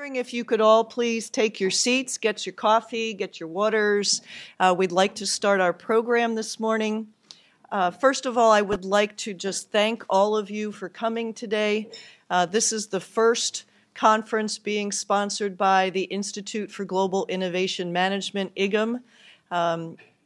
Wondering if you could all please take your seats, get your coffee, get your waters. We'd like to start our program this morning. First of all, I would like to just thank all of you for coming today. This is the first conference being sponsored by the Institute for Global Innovation Management, IGIM,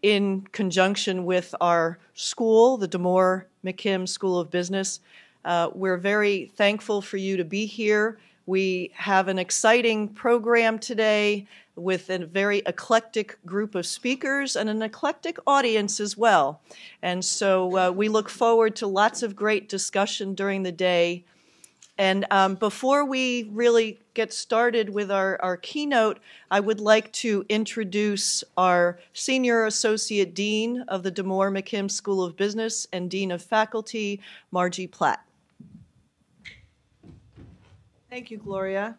in conjunction with our school, the DeMoore McKim School of Business. We're very thankful for you to be here. We have an exciting program today with a very eclectic group of speakers and an eclectic audience as well. And so we look forward to lots of great discussion during the day. And before we really get started with our keynote, I would like to introduce our Senior Associate Dean of the DeMoore McKim School of Business and Dean of Faculty, Margie Platt. Thank you, Gloria.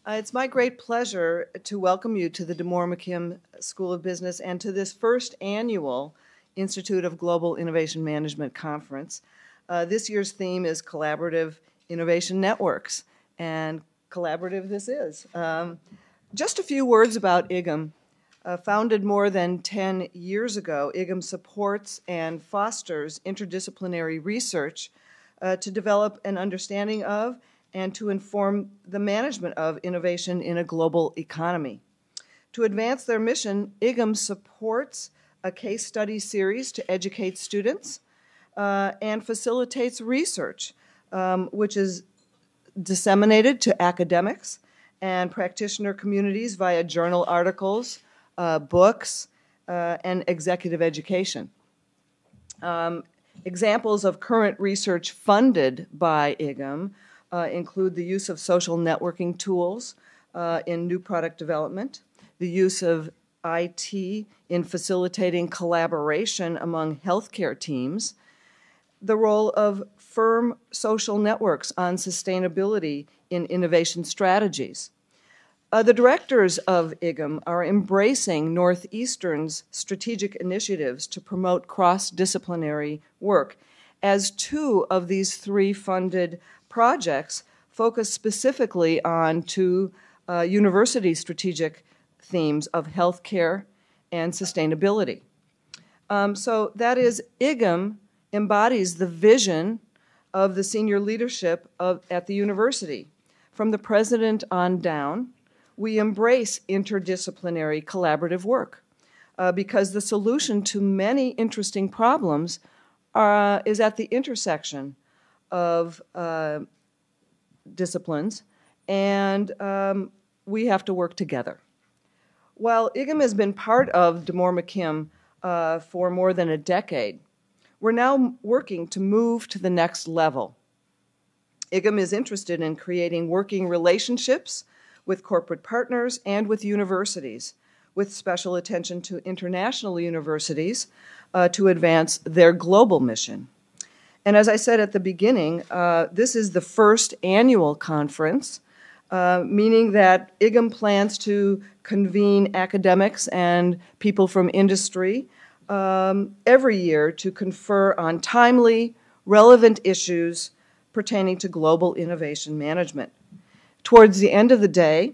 It's my great pleasure to welcome you to the DeMoore McKim School of Business and to this first annual Institute of Global Innovation Management Conference. This year's theme is Collaborative Innovation Networks, and collaborative this is. Just a few words about IGIM. Founded more than 10 years ago, IGIM supports and fosters interdisciplinary research to develop an understanding of and to inform the management of innovation in a global economy. To advance their mission, IGIM supports a case study series to educate students and facilitates research, which is disseminated to academics and practitioner communities via journal articles, books, and executive education. Examples of current research funded by IGIM include the use of social networking tools in new product development, the use of IT in facilitating collaboration among healthcare teams, the role of firm social networks on sustainability in innovation strategies. The directors of IGIM are embracing Northeastern's strategic initiatives to promote cross-disciplinary work, as two of these three funded projects focus specifically on two university strategic themes of healthcare and sustainability. So that is, IGIM embodies the vision of the senior leadership at the university. From the president on down, we embrace interdisciplinary collaborative work because the solution to many interesting problems is at the intersection of disciplines, and we have to work together. While IGIM has been part of DeMoore McKim for more than a decade, we're now working to move to the next level. IGIM is interested in creating working relationships with corporate partners and with universities, with special attention to international universities to advance their global mission. And as I said at the beginning, this is the first annual conference, meaning that IGIM plans to convene academics and people from industry every year to confer on timely, relevant issues pertaining to global innovation management. Towards the end of the day,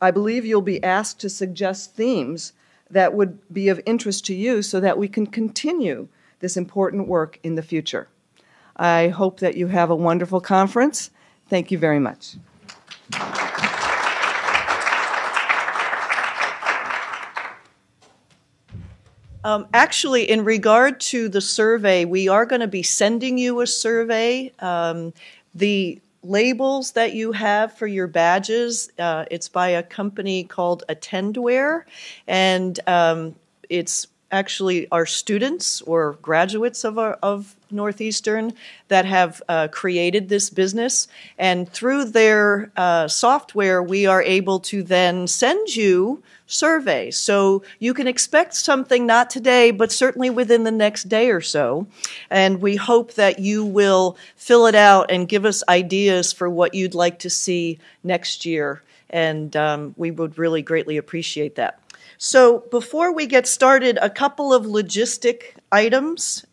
I believe you'll be asked to suggest themes that would be of interest to you so that we can continue this important work in the future. I hope that you have a wonderful conference. Thank you very much. Actually, in regard to the survey, we are going to be sending you a survey. The labels that you have for your badges, it's by a company called Attendware, and it's actually our students or graduates of Northeastern that have created this business. And through their software, we are able to then send you surveys. So you can expect something not today, but certainly within the next day or so. And we hope that you will fill it out and give us ideas for what you'd like to see next year. And we would really greatly appreciate that. So before we get started, a couple of logistic items.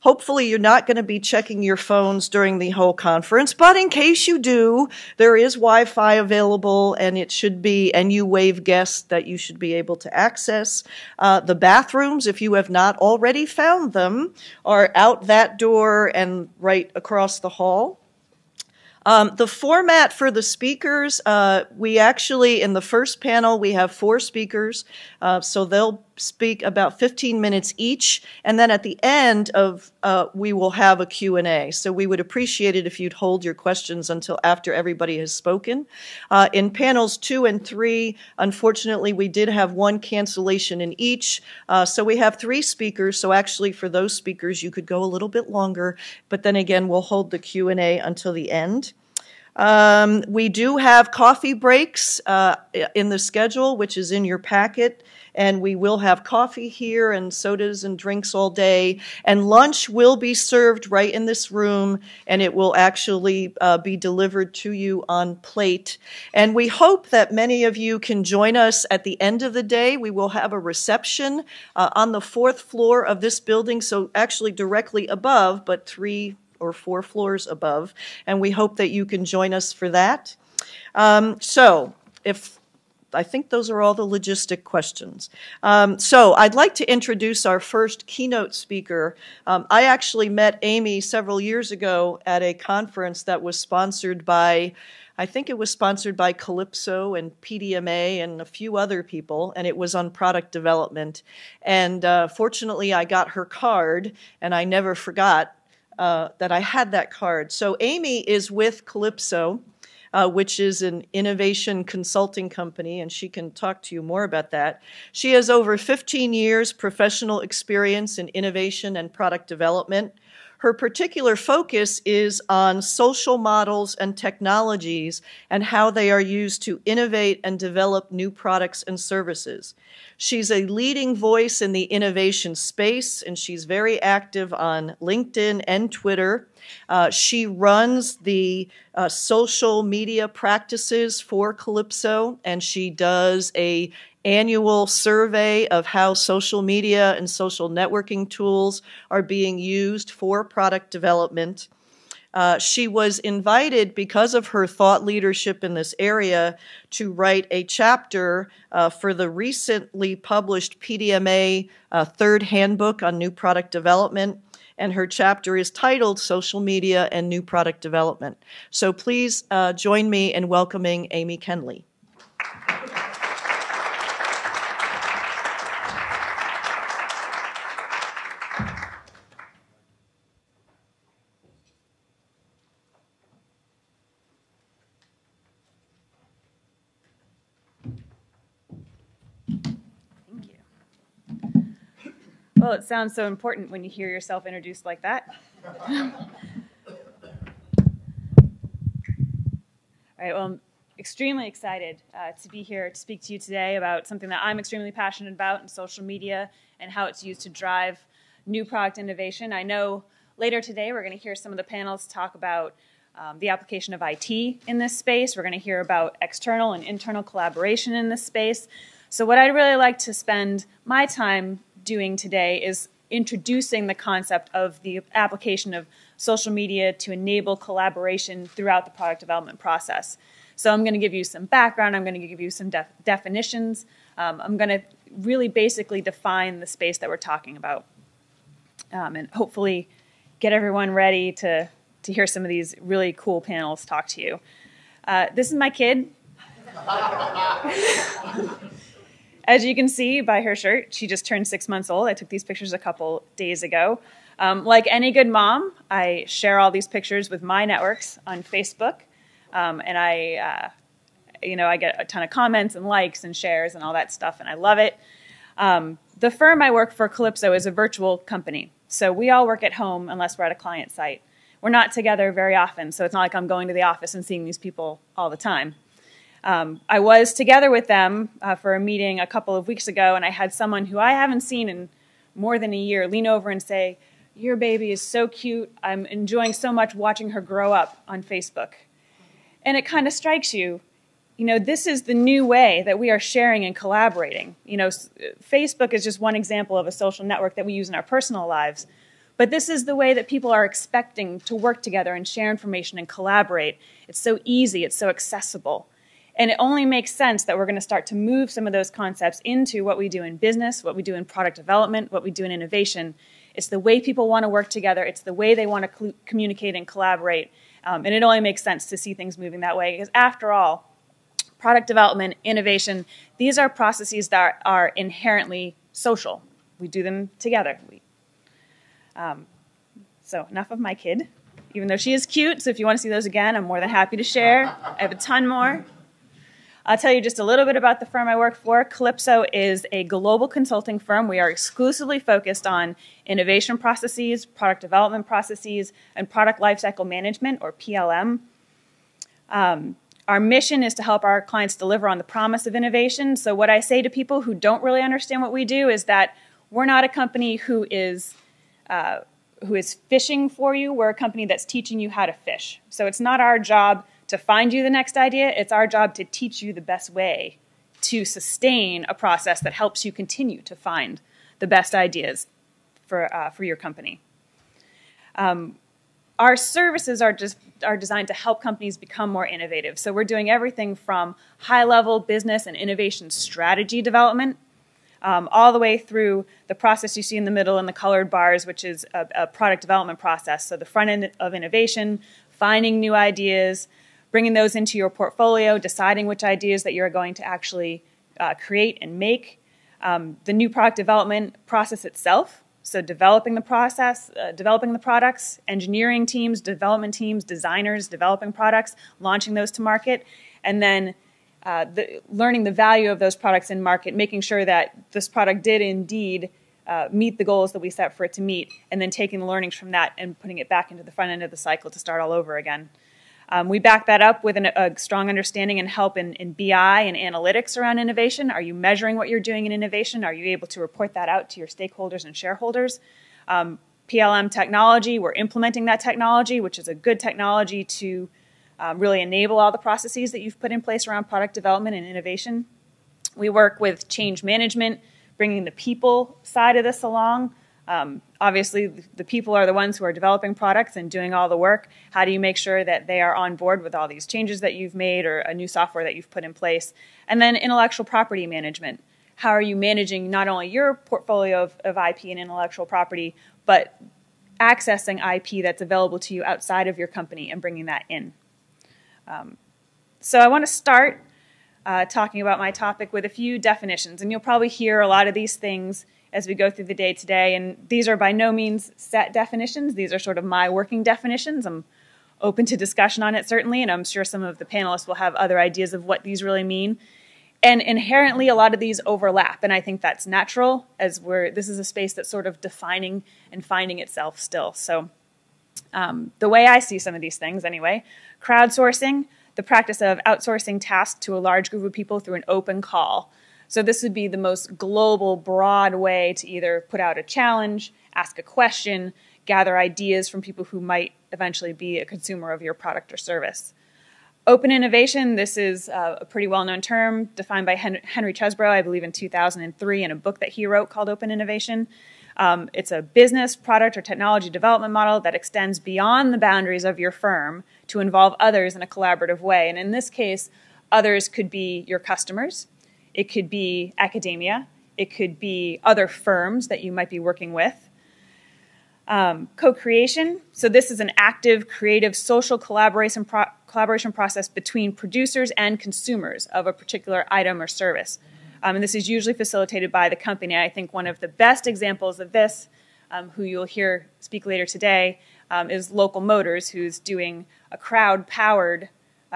Hopefully you're not going to be checking your phones during the whole conference, but in case you do, there is Wi-Fi available, and it should be, and you wave guests that you should be able to access. The bathrooms, if you have not already found them, are out that door and right across the hall. The format for the speakers, we actually, in the first panel, we have 4 speakers, so they'll speak about 15 minutes each, and then at the end of, we will have a Q&A. So we would appreciate it if you'd hold your questions until after everybody has spoken. In panels 2 and 3, unfortunately, we did have 1 cancellation in each, so we have 3 speakers, so actually for those speakers, you could go a little bit longer, but then again, we'll hold the Q&A until the end. We do have coffee breaks in the schedule, which is in your packet, and we will have coffee here and sodas and drinks all day, and lunch will be served right in this room, and it will actually be delivered to you on plate. And we hope that many of you can join us at the end of the day. We will have a reception on the 4th floor of this building, so actually directly above, but 3 or 4 floors above, and we hope that you can join us for that. I think those are all the logistic questions. So I'd like to introduce our first keynote speaker. I actually met Amy several years ago at a conference that was sponsored by, I think it was sponsored by Kalypso and PDMA and a few other people, and it was on product development. And fortunately, I got her card, and I never forgot that I had that card. So Amy is with Kalypso, which is an innovation consulting company, and she can talk to you more about that. She has over 15 years professional experience in innovation and product development. Her particular focus is on social models and technologies and how they are used to innovate and develop new products and services. She's a leading voice in the innovation space, and she's very active on LinkedIn and Twitter. She runs the social media practices for Kalypso, and she does an annual survey of how social media and social networking tools are being used for product development. She was invited, because of her thought leadership in this area, to write a chapter for the recently published PDMA 3rd Handbook on New Product Development, and her chapter is titled Social Media and New Product Development. So please join me in welcoming Amy Kenley. Well, it sounds so important when you hear yourself introduced like that. All right, well, I'm extremely excited to be here to speak to you today about something that I'm extremely passionate about in social media and how it's used to drive new product innovation. I know later today we're going to hear some of the panels talk about the application of IT in this space. We're going to hear about external and internal collaboration in this space. So what I'd really like to spend my time doing today is introducing the concept of the application of social media to enable collaboration throughout the product development process. So I'm going to give you some background, I'm going to give you some definitions, I'm going to really basically define the space that we're talking about, and hopefully get everyone ready to hear some of these really cool panels talk to you. This is my kid. As you can see by her shirt, she just turned 6 months old. I took these pictures a couple days ago. Like any good mom, I share all these pictures with my networks on Facebook, and I get a ton of comments and likes and shares and all that stuff, and I love it. The firm I work for, Kalypso, is a virtual company, so we all work at home unless we're at a client site. We're not together very often, so it's not like I'm going to the office and seeing these people all the time. I was together with them for a meeting a couple of weeks ago, and I had someone who I haven't seen in more than a year lean over and say, "Your baby is so cute. I'm enjoying so much watching her grow up on Facebook." And it kind of strikes you, this is the new way that we are sharing and collaborating. Facebook is just one example of a social network that we use in our personal lives. But this is the way that people are expecting to work together and share information and collaborate. It's so easy, it's so accessible. And it only makes sense that we're going to start to move some of those concepts into what we do in business, what we do in product development, what we do in innovation. It's the way people want to work together. It's the way they want to communicate and collaborate. And it only makes sense to see things moving that way. Because after all, product development, innovation, these are processes that are inherently social. We do them together. So enough of my kid, even though she is cute. So if you want to see those again, I'm more than happy to share. I have a ton more. I'll tell you just a little bit about the firm I work for. Kalypso is a global consulting firm. We are exclusively focused on innovation processes, product development processes, and product lifecycle management, or PLM. Our mission is to help our clients deliver on the promise of innovation. So what I say to people who don't really understand what we do is that we're not a company who is fishing for you. We're a company that's teaching you how to fish. So it's not our job to find you the next idea. It's our job to teach you the best way to sustain a process that helps you continue to find the best ideas for your company. Our services are designed to help companies become more innovative. So we're doing everything from high-level business and innovation strategy development, all the way through the process you see in the middle in the colored bars, which is a product development process. So the front end of innovation, finding new ideas, bringing those into your portfolio, deciding which ideas that you're going to actually create and make, the new product development process itself. So developing the process, developing the products, engineering teams, development teams, designers, developing products, launching those to market, and then learning the value of those products in market, making sure that this product did indeed meet the goals that we set for it to meet, and then taking the learnings from that and putting it back into the front end of the cycle to start all over again. We back that up with a strong understanding and help in BI and analytics around innovation. Are you measuring what you're doing in innovation? Are you able to report that out to your stakeholders and shareholders? PLM technology, we're implementing that technology, which is a good technology to really enable all the processes that you've put in place around product development and innovation. We work with change management, bringing the people side of this along. Obviously, the people are the ones who are developing products and doing all the work. How do you make sure that they are on board with all these changes that you've made or a new software that you've put in place? And then intellectual property management. How are you managing not only your portfolio of IP and intellectual property, but accessing IP that's available to you outside of your company and bringing that in? So I want to start talking about my topic with a few definitions. And you'll probably hear a lot of these things as we go through the day today. And these are by no means set definitions. These are sort of my working definitions. I'm open to discussion on it, certainly, and I'm sure some of the panelists will have other ideas of what these really mean. And inherently, a lot of these overlap, and I think that's natural, as this is a space that's sort of defining and finding itself still. So the way I see some of these things, anyway, crowdsourcing, the practice of outsourcing tasks to a large group of people through an open call. So this would be the most global, broad way to either put out a challenge, ask a question, gather ideas from people who might eventually be a consumer of your product or service. Open innovation, this is a pretty well-known term defined by Henry Chesbrough, I believe in 2003, in a book that he wrote called Open Innovation. It's a business, product, or technology development model that extends beyond the boundaries of your firm to involve others in a collaborative way. And in this case, others could be your customers. It could be academia. It could be other firms that you might be working with. Co-creation. So this is an active, creative, social collaboration process between producers and consumers of a particular item or service. And this is usually facilitated by the company. I think one of the best examples of this, who you'll hear speak later today, is Local Motors, who's doing a crowd-powered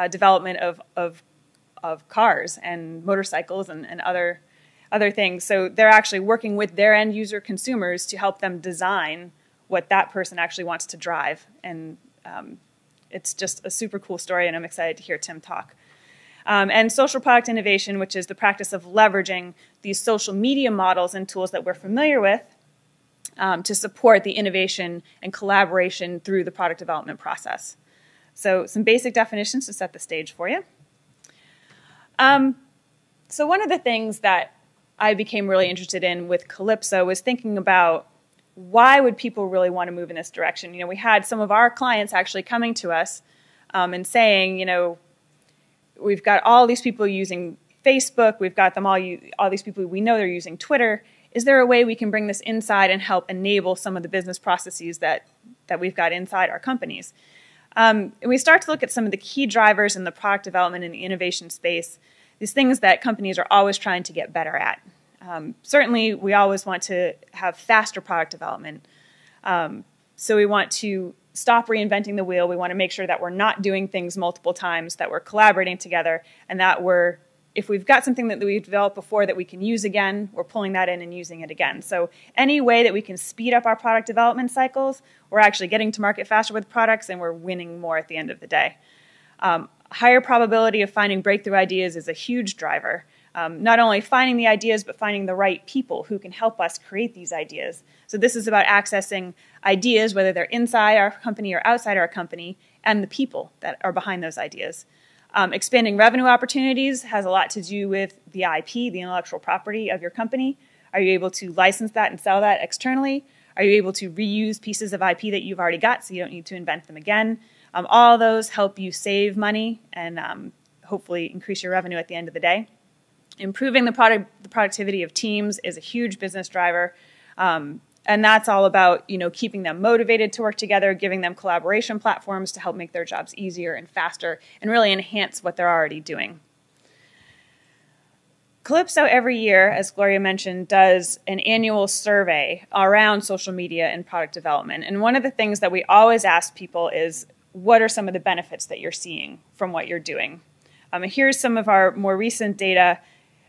development of cars and motorcycles and other things. So they're actually working with their end user consumers to help them design what that person actually wants to drive. And it's just a super cool story, and I'm excited to hear Tim talk. And social product innovation, which is the practice of leveraging these social media models and tools that we're familiar with to support the innovation and collaboration through the product development process. So some basic definitions to set the stage for you. So one of the things that I became really interested in with Kalypso was thinking about why would people really want to move in this direction? We had some of our clients actually coming to us and saying, we've got all these people using Facebook, we've got them all these people we know they're using Twitter. Is there a way we can bring this inside and help enable some of the business processes that we've got inside our companies? And we start to look at some of the key drivers in the product development and the innovation space, these things that companies are always trying to get better at. Certainly, we always want to have faster product development. So we want to stop reinventing the wheel. We want to make sure that we're not doing things multiple times, that we're collaborating together, and that if we've got something that we've developed before that we can use again, we're pulling that in and using it again. So any way that we can speed up our product development cycles, we're actually getting to market faster with products, and we're winning more at the end of the day. Higher probability of finding breakthrough ideas is a huge driver. Not only finding the ideas, but finding the right people who can help us create these ideas. So this is about accessing ideas, whether they're inside our company or outside our company, and the people that are behind those ideas. Expanding revenue opportunities has a lot to do with the IP, the intellectual property of your company. Are you able to license that and sell that externally? Are you able to reuse pieces of IP that you've already got so you don't need to invent them again? All those help you save money and hopefully increase your revenue at the end of the day. Improving the productivity of teams is a huge business driver. And that's all about, keeping them motivated to work together, giving them collaboration platforms to help make their jobs easier and faster, and really enhance what they're already doing. Kalypso every year, as Gloria mentioned, does an annual survey around social media and product development. And one of the things that we always ask people is, what are some of the benefits that you're seeing from what you're doing? Here's some of our more recent data.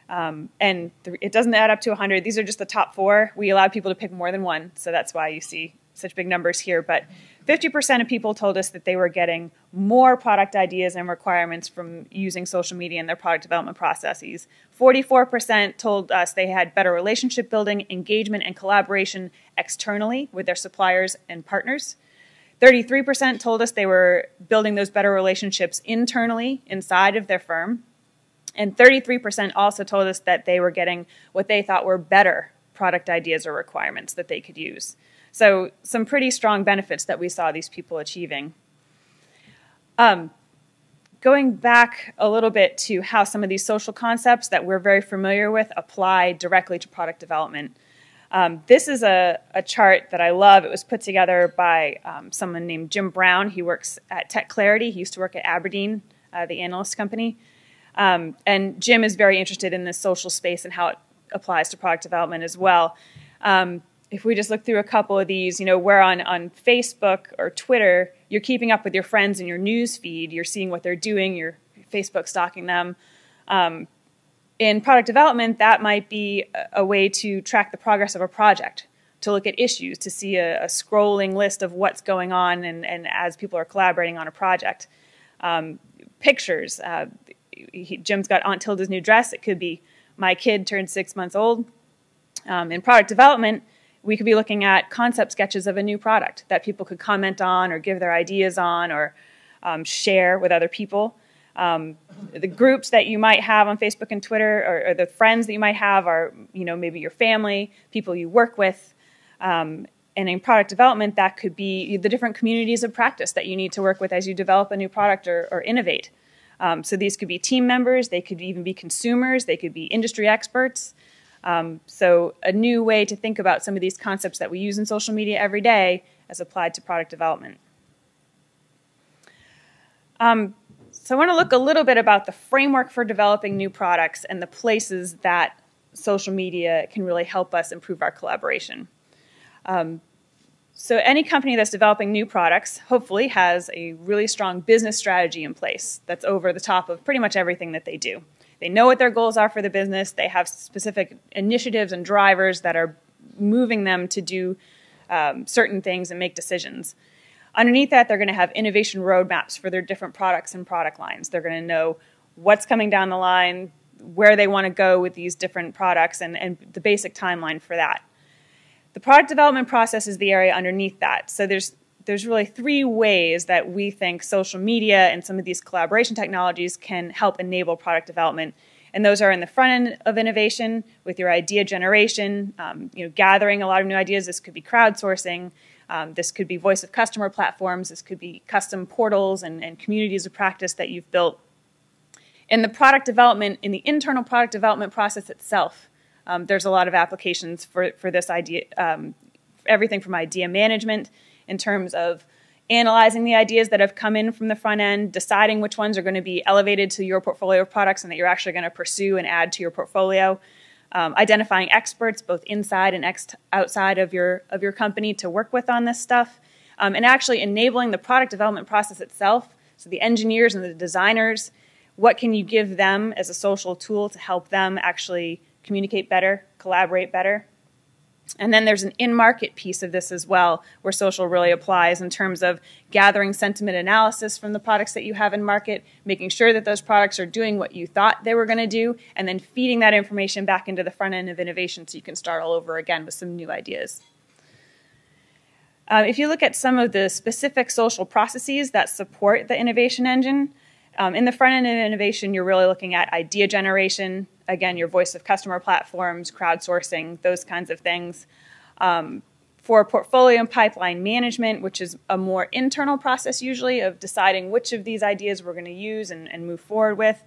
It doesn't add up to 100. These are just the top 4. We allow people to pick more than one, so that's why you see such big numbers here. But 50% of people told us that they were getting more product ideas and requirements from using social media in their product development processes. 44% told us they had better relationship building, engagement, and collaboration externally with their suppliers and partners. 33% told us they were building those better relationships internally inside of their firm. And 33% also told us that they were getting what they thought were better product ideas or requirements that they could use. So some pretty strong benefits that we saw these people achieving. Going back a little bit to how some of these social concepts that we're very familiar with apply directly to product development. This is a chart that I love. It was put together by someone named Jim Brown. He works at Tech Clarity. He used to work at Aberdeen, the analyst company. And Jim is very interested in this social space and how it applies to product development as well. If we just look through a couple of these, where on Facebook or Twitter, you're keeping up with your friends in your news feed, you're seeing what they're doing, you're Facebook stalking them. In product development, that might be a way to track the progress of a project, to look at issues, to see a scrolling list of what's going on and as people are collaborating on a project. Pictures. Jim's got Aunt Tilda's new dress. It could be my kid turned 6 months old. In product development, we could be looking at concept sketches of a new product that people could comment on or give their ideas on or share with other people. The groups that you might have on Facebook and Twitter or the friends that you might have are, maybe your family, people you work with. And in product development, that could be the different communities of practice that you need to work with as you develop a new product or innovate. So these could be team members, they could even be consumers, they could be industry experts. So a new way to think about some of these concepts that we use in social media every day as applied to product development. So I want to look a little bit about the framework for developing new products and the places that social media can really help us improve our collaboration. So any company that's developing new products hopefully has a really strong business strategy in place that's over the top of pretty much everything that they do. They know what their goals are for the business. They have specific initiatives and drivers that are moving them to do certain things and make decisions. Underneath that, they're going to have innovation roadmaps for their different products and product lines. They're going to know what's coming down the line, where they want to go with these different products, and the basic timeline for that. The product development process is the area underneath that. So there's really 3 ways that we think social media and some of these collaboration technologies can help enable product development. And those are in the front end of innovation with your idea generation, gathering a lot of new ideas. This could be crowdsourcing. This could be voice of customer platforms. This could be custom portals and communities of practice that you've built. In the product development, in the internal product development process itself, there's a lot of applications for this idea, everything from idea management in terms of analyzing the ideas that have come in from the front end, deciding which ones are going to be elevated to your portfolio of products and that you're actually going to pursue and add to your portfolio, identifying experts both inside and outside of your company to work with on this stuff, and actually enabling the product development process itself. So the engineers and the designers, what can you give them as a social tool to help them actually communicate better, collaborate better? And then there's an in-market piece of this as well, where social really applies in terms of gathering sentiment analysis from the products that you have in market, making sure that those products are doing what you thought they were going to do, and then feeding that information back into the front end of innovation so you can start all over again with some new ideas. If you look at some of the specific social processes that support the innovation engine, in the front end of innovation, you're really looking at idea generation, again, your voice of customer platforms, crowdsourcing, those kinds of things. For portfolio and pipeline management, which is a more internal process usually of deciding which of these ideas we're going to use and move forward with,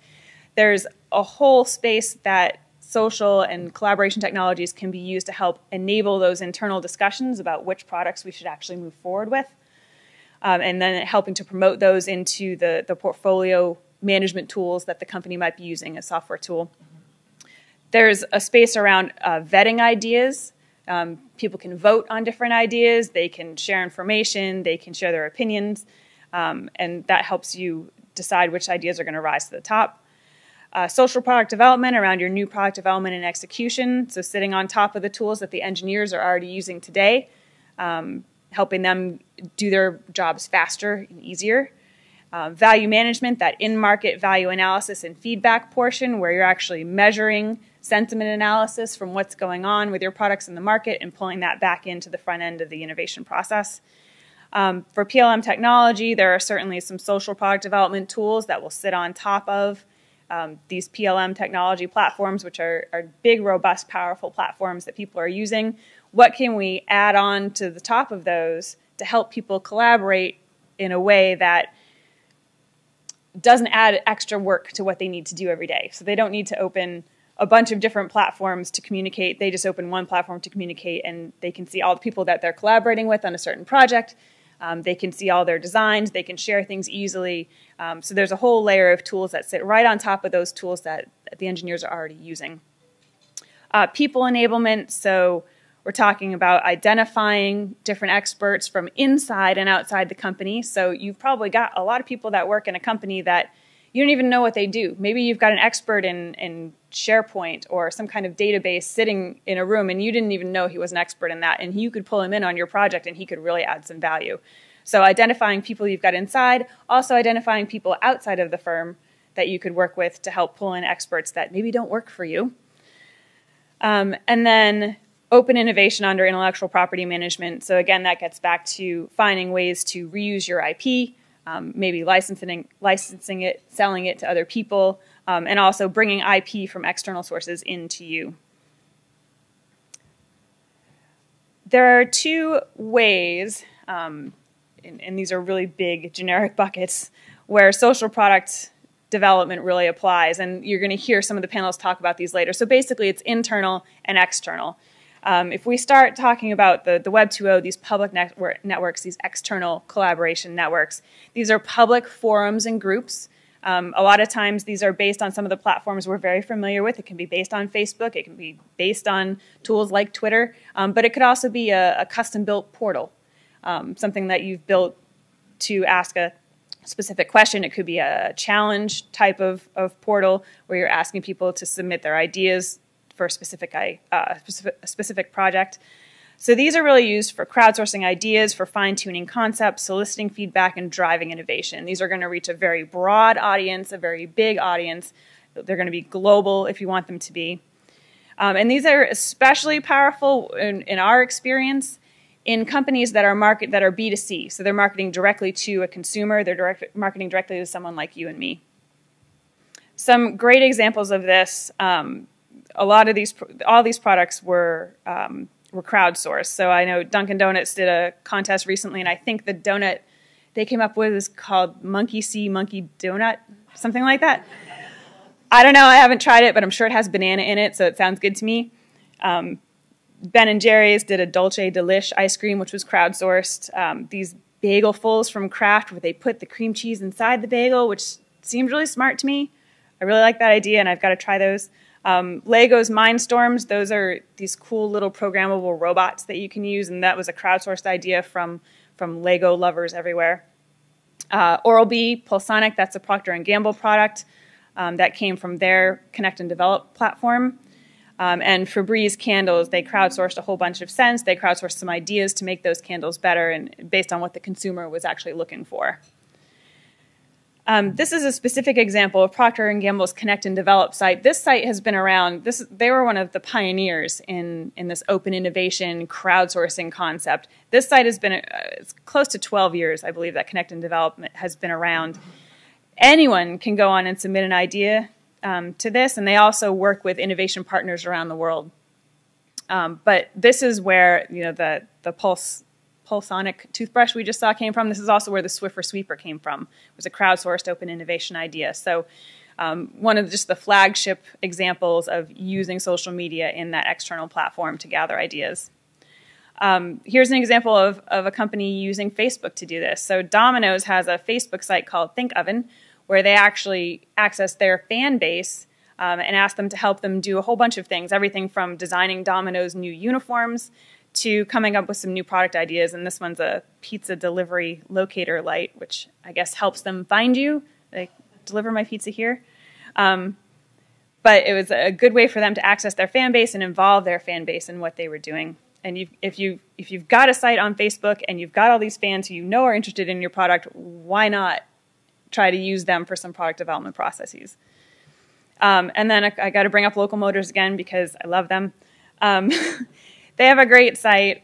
there's a whole space that social and collaboration technologies can be used to help enable those internal discussions about which products we should actually move forward with. And then helping to promote those into the portfolio management tools that the company might be using, a software tool. There's a space around vetting ideas. People can vote on different ideas. They can share information. They can share their opinions. And that helps you decide which ideas are going to rise to the top. Social product development around your new product development and execution. So sitting on top of the tools that the engineers are already using today, helping them do their jobs faster and easier. Value management, that in-market value analysis and feedback portion where you're actually measuring sentiment analysis from what's going on with your products in the market and pulling that back into the front end of the innovation process. For PLM technology, there are certainly some social product development tools that will sit on top of these PLM technology platforms, which are big, robust, powerful platforms that people are using. What can we add on to the top of those to help people collaborate in a way that doesn't add extra work to what they need to do every day? So they don't need to open a bunch of different platforms to communicate. They just open one platform to communicate, and they can see all the people that they're collaborating with on a certain project. They can see all their designs. They can share things easily. So there's a whole layer of tools that sit right on top of those tools that the engineers are already using. People enablement. So we're talking about identifying different experts from inside and outside the company. So you've probably got a lot of people that work in a company that you don't even know what they do. Maybe you've got an expert in SharePoint or some kind of database sitting in a room and you didn't even know he was an expert in that, and you could pull him in on your project and he could really add some value. So identifying people you've got inside, also identifying people outside of the firm that you could work with to help pull in experts that maybe don't work for you. And then open innovation under intellectual property management. So again, that gets back to finding ways to reuse your IP, maybe licensing it, selling it to other people, and also bringing IP from external sources into you. There are two ways, and these are really big generic buckets, where social product development really applies, and you're going to hear some of the panelists talk about these later. So basically, it's internal and external. If we start talking about the Web 2.0, these public networks, these external collaboration networks, these are public forums and groups. A lot of times these are based on some of the platforms we're very familiar with. It can be based on Facebook. It can be based on tools like Twitter. But it could also be a custom-built portal, something that you've built to ask a specific question. It could be a challenge type of portal where you're asking people to submit their ideas for a specific project. So these are really used for crowdsourcing ideas, for fine-tuning concepts, soliciting feedback, and driving innovation. These are going to reach a very broad audience, a very big audience. They're going to be global if you want them to be. And these are especially powerful in our experience in companies that are B2C. So they're marketing directly to a consumer. They're marketing directly to someone like you and me. Some great examples of this, all these products were crowdsourced. So I know Dunkin' Donuts did a contest recently, and I think the donut they came up with is called Monkey See, Monkey Donut, something like that. I don't know, I haven't tried it, but I'm sure it has banana in it, so it sounds good to me. Ben & Jerry's did a Dolce Delish ice cream, which was crowdsourced. These bagelfuls from Kraft, where they put the cream cheese inside the bagel, which seems really smart to me. I really like that idea, and I've got to try those. Lego's Mindstorms, those are these cool little programmable robots that you can use, and that was a crowdsourced idea from Lego lovers everywhere. Oral-B, Pulsonic, that's a Procter & Gamble product that came from their Connect and Develop platform. And Febreze candles, they crowdsourced a whole bunch of scents. They crowdsourced some ideas to make those candles better and based on what the consumer was actually looking for. This is a specific example of Procter & Gamble's Connect and Develop site. This site has been around. They were one of the pioneers in this open innovation crowdsourcing concept. This site has been it's close to 12 years, I believe, that Connect and Develop has been around. Anyone can go on and submit an idea to this, and they also work with innovation partners around the world. But this is where the Pulsonic toothbrush we just saw came from. This is also where the Swiffer sweeper came from. It was a crowdsourced open innovation idea. So one of just the flagship examples of using social media in that external platform to gather ideas. Here's an example of a company using Facebook to do this. So Domino's has a Facebook site called Think Oven, where they actually access their fan base and ask them to help them do a whole bunch of things, everything from designing Domino's new uniforms to coming up with some new product ideas. And this one's a pizza delivery locator light, which I guess helps them find you. They deliver my pizza here. But it was a good way for them to access their fan base and involve their fan base in what they were doing. And if you've got a site on Facebook and you've got all these fans who are interested in your product, why not try to use them for some product development processes? And then I got to bring up Local Motors again because I love them. They have a great site.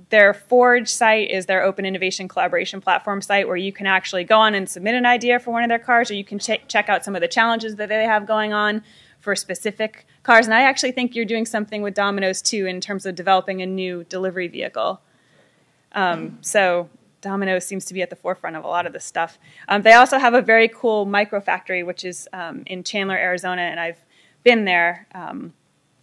Their Forge site is their open innovation collaboration platform site where you can actually go on and submit an idea for one of their cars, or you can check out some of the challenges that they have going on for specific cars. And I actually think you're doing something with Domino's too in terms of developing a new delivery vehicle. So Domino's seems to be at the forefront of a lot of this stuff. They also have a very cool microfactory, which is in Chandler, Arizona, and I've been there.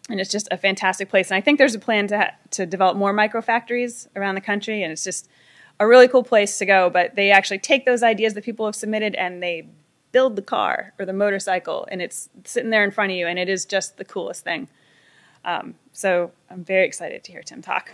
And it's just a fantastic place. And I think there's a plan to develop more microfactories around the country, and it's just a really cool place to go. But they actually take those ideas that people have submitted and they build the car or the motorcycle, and it's sitting there in front of you, and it is just the coolest thing. So I'm very excited to hear Tim talk.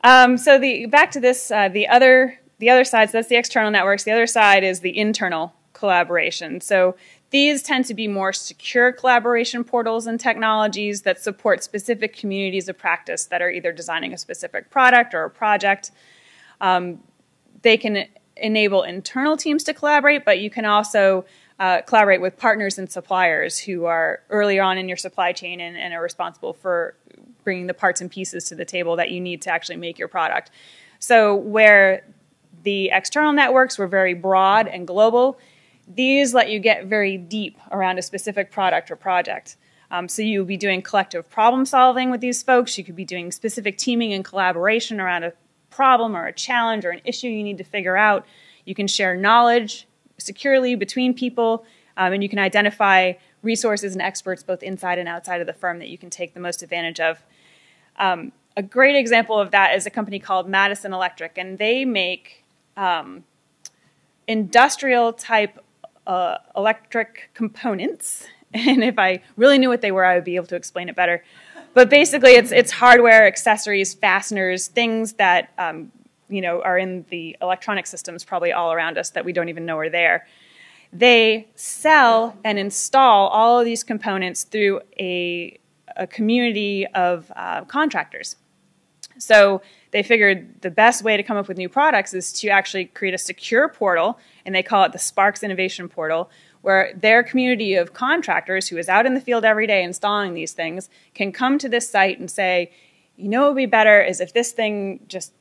So back to this, the other side, so that's the external networks. The other side is the internal collaboration. So these tend to be more secure collaboration portals and technologies that support specific communities of practice that are either designing a specific product or a project. They can enable internal teams to collaborate, but you can also collaborate with partners and suppliers who are earlier on in your supply chain and are responsible for bringing the parts and pieces to the table that you need to actually make your product. So where the external networks were very broad and global, these let you get very deep around a specific product or project. So you'll be doing collective problem solving with these folks. You could be doing specific teaming and collaboration around a problem or a challenge or an issue you need to figure out. You can share knowledge securely between people, and you can identify resources and experts both inside and outside of the firm that you can take the most advantage of. A great example of that is a company called Madison Electric, and they make industrial type electric components. And if I really knew what they were, I would be able to explain it better. But basically, it's hardware, accessories, fasteners, things that are in the electronic systems probably all around us that we don't even know are there. They sell and install all of these components through a community of contractors. So they figured the best way to come up with new products is to actually create a secure portal, and they call it the Sparks Innovation Portal, where their community of contractors who is out in the field every day installing these things can come to this site and say, what would be better is if this thing just,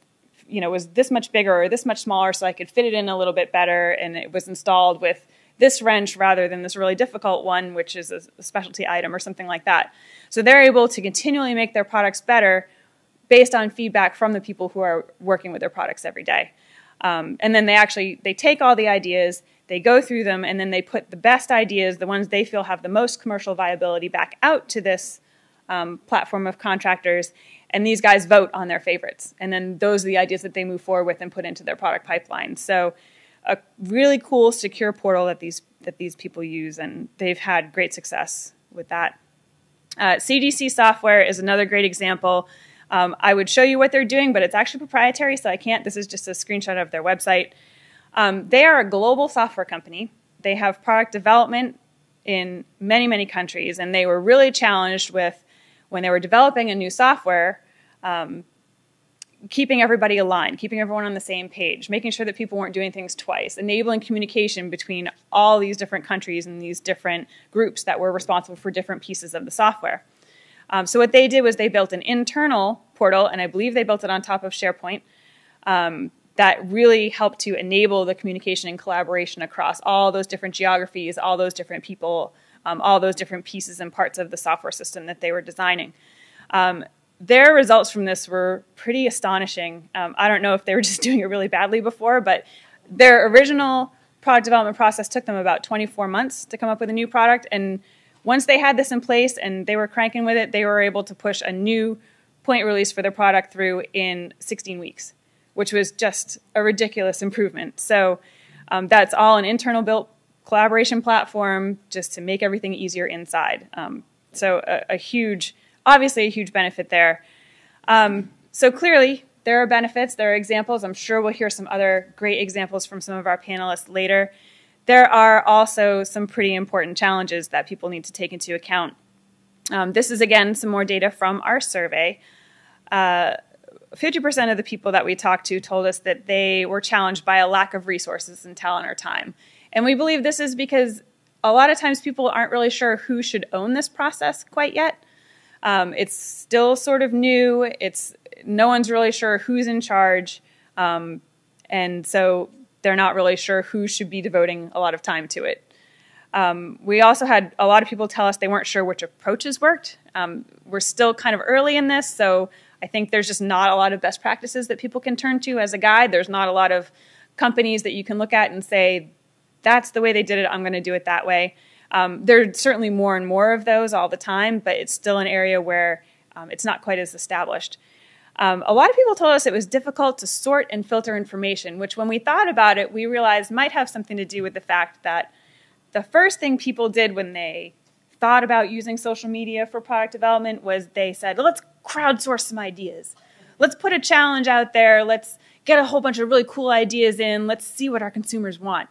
was this much bigger or this much smaller so I could fit it in a little bit better, and it was installed with this wrench rather than this really difficult one, which is a specialty item or something like that. So they're able to continually make their products better based on feedback from the people who are working with their products every day. And then they take all the ideas, they go through them, and then they put the best ideas, the ones they feel have the most commercial viability, back out to this platform of contractors, and these guys vote on their favorites. And then those are the ideas that they move forward with and put into their product pipeline. So a really cool, secure portal that these people use, and they've had great success with that. CDC Software is another great example. I would show you what they're doing, but it's actually proprietary, so I can't. This is just a screenshot of their website. They are a global software company. They have product development in many, many countries, and they were really challenged with, when they were developing a new software, keeping everybody aligned, keeping everyone on the same page, making sure that people weren't doing things twice, enabling communication between all these different countries and these different groups that were responsible for different pieces of the software. So what they did was they built an internal portal, and I believe they built it on top of SharePoint, that really helped to enable the communication and collaboration across all those different geographies, all those different people, all those different pieces and parts of the software system that they were designing. Their results from this were pretty astonishing. I don't know if they were just doing it really badly before, but their original product development process took them about 24 months to come up with a new product, and once they had this in place and they were cranking with it, they were able to push a new point release for their product through in 16 weeks, which was just a ridiculous improvement. So that's all an internal built collaboration platform just to make everything easier inside. So obviously a huge benefit there. So clearly there are benefits, there are examples. I'm sure we'll hear some other great examples from some of our panelists later. There are also some pretty important challenges that people need to take into account. This is, again, some more data from our survey. 50% of the people that we talked to told us that they were challenged by a lack of resources and talent or time. And we believe this is because a lot of times people aren't really sure who should own this process quite yet. It's still sort of new. No one's really sure who's in charge. And so they're not really sure who should be devoting a lot of time to it. We also had a lot of people tell us they weren't sure which approaches worked. We're still kind of early in this, so I think there's just not a lot of best practices that people can turn to as a guide. There's not a lot of companies that you can look at and say, that's the way they did it, I'm going to do it that way. There's certainly more and more of those all the time, but it's still an area where it's not quite as established. A lot of people told us it was difficult to sort and filter information, which when we thought about it, we realized might have something to do with the fact that the first thing people did when they thought about using social media for product development was they said, let's crowdsource some ideas. Let's put a challenge out there. Let's get a whole bunch of really cool ideas in. Let's see what our consumers want.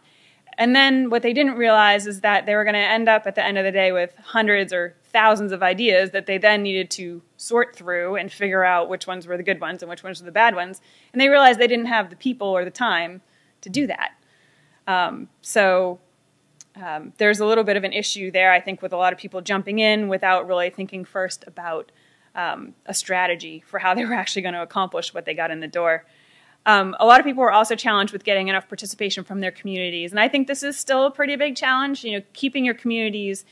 And then what they didn't realize is that they were going to end up at the end of the day with hundreds or thousands of ideas that they then needed to sort through and figure out which ones were the good ones and which ones were the bad ones. And they realized they didn't have the people or the time to do that. There's a little bit of an issue there, I think, with a lot of people jumping in without really thinking first about a strategy for how they were actually going to accomplish what they got in the door. A lot of people were also challenged with getting enough participation from their communities. And I think this is still a pretty big challenge. Keeping your communities,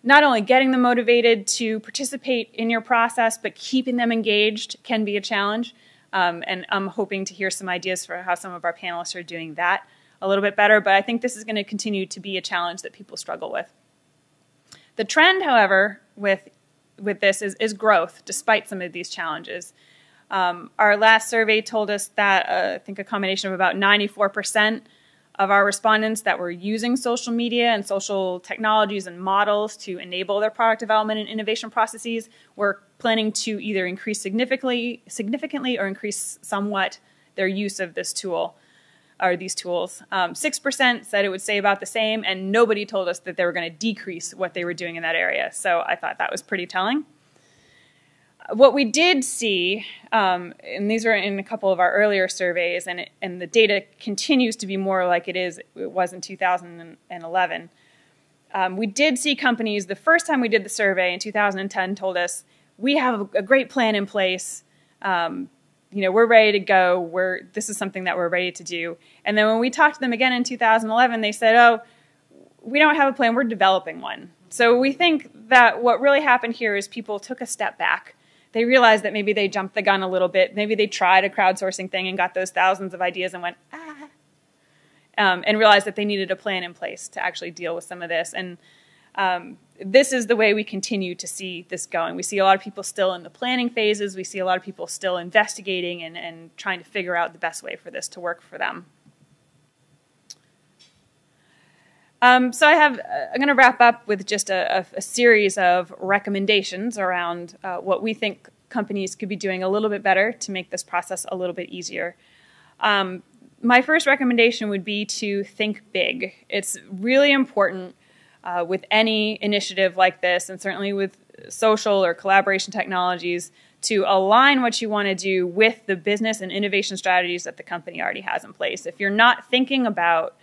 not only getting them motivated to participate in your process, but keeping them engaged can be a challenge. And I'm hoping to hear some ideas for how some of our panelists are doing that a little bit better. But I think this is going to continue to be a challenge that people struggle with. The trend, however, with this is growth, despite some of these challenges. Our last survey told us that I think a combination of about 94% of our respondents that were using social media and social technologies and models to enable their product development and innovation processes were planning to either increase significantly or increase somewhat their use of this tool or these tools. 6% said it would stay about the same, and nobody told us that they were going to decrease what they were doing in that area. So I thought that was pretty telling. What we did see, and these are in a couple of our earlier surveys, and the data continues to be more like it was in 2011. We did see companies, the first time we did the survey in 2010, told us, we have a great plan in place. We're ready to go. This is something that we're ready to do. And then when we talked to them again in 2011, they said, we don't have a plan, we're developing one. So we think that what really happened here is people took a step back. They realized that maybe they jumped the gun a little bit. Maybe they tried a crowdsourcing thing and got those thousands of ideas and went, and realized that they needed a plan in place to actually deal with some of this. And this is the way we continue to see this going. We see a lot of people still in the planning phases. We see a lot of people still investigating and trying to figure out the best way for this to work for them. So I'm going to wrap up with just a series of recommendations around what we think companies could be doing a little bit better to make this process a little bit easier. My first recommendation would be to think big. It's really important with any initiative like this, and certainly with social or collaboration technologies, to align what you want to do with the business and innovation strategies that the company already has in place. If you're not thinking about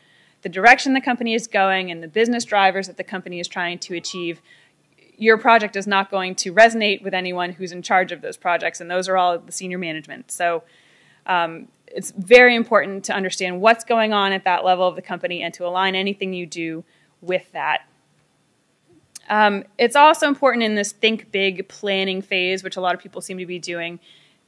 the direction the company is going and the business drivers that the company is trying to achieve, your project is not going to resonate with anyone who's in charge of those projects, and those are all the senior management. So it's very important to understand what's going on at that level of the company and to align anything you do with that. It's also important in this think big planning phase, which a lot of people seem to be doing,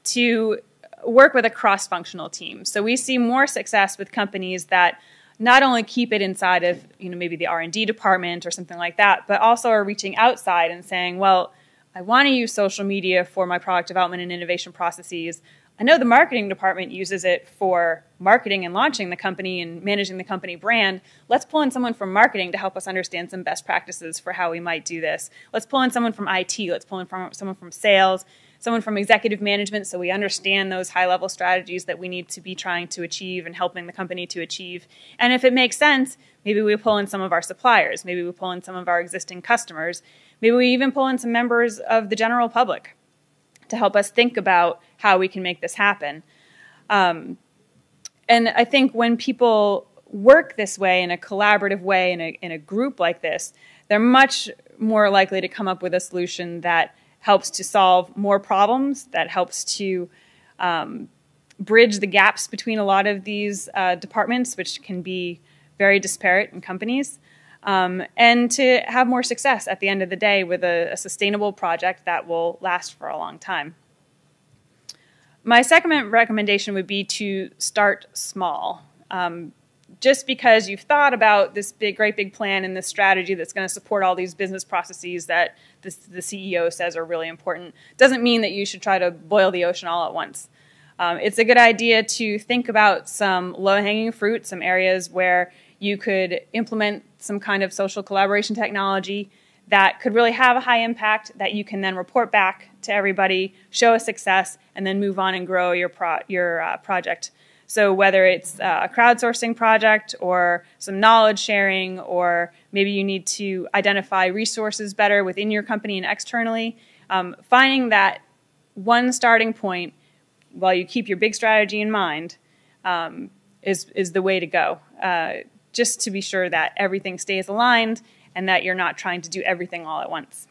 to work with a cross-functional team. So we see more success with companies that not only keep it inside of maybe the R&D department or something like that, but also are reaching outside and saying, well, I want to use social media for my product development and innovation processes. I know the marketing department uses it for marketing and launching the company and managing the company brand. Let's pull in someone from marketing to help us understand some best practices for how we might do this. Let's pull in someone from IT. Let's pull in someone from sales, someone from executive management, so we understand those high-level strategies that we need to be trying to achieve and helping the company to achieve. And if it makes sense, maybe we pull in some of our suppliers. Maybe we pull in some of our existing customers. Maybe we even pull in some members of the general public to help us think about how we can make this happen. And I think when people work this way, in a collaborative way, in a group like this, they're much more likely to come up with a solution that helps to solve more problems, that helps to bridge the gaps between a lot of these departments, which can be very disparate in companies, and to have more success at the end of the day with a sustainable project that will last for a long time. My second recommendation would be to start small. Just because you've thought about this great big plan and this strategy that's going to support all these business processes that the CEO says are really important, doesn't mean that you should try to boil the ocean all at once. It's a good idea to think about some low-hanging fruit, some areas where you could implement some kind of social collaboration technology that could really have a high impact that you can then report back to everybody, show a success, and then move on and grow your project. So whether it's a crowdsourcing project or some knowledge sharing, or maybe you need to identify resources better within your company and externally, finding that one starting point while you keep your big strategy in mind is the way to go, just to be sure that everything stays aligned and that you're not trying to do everything all at once.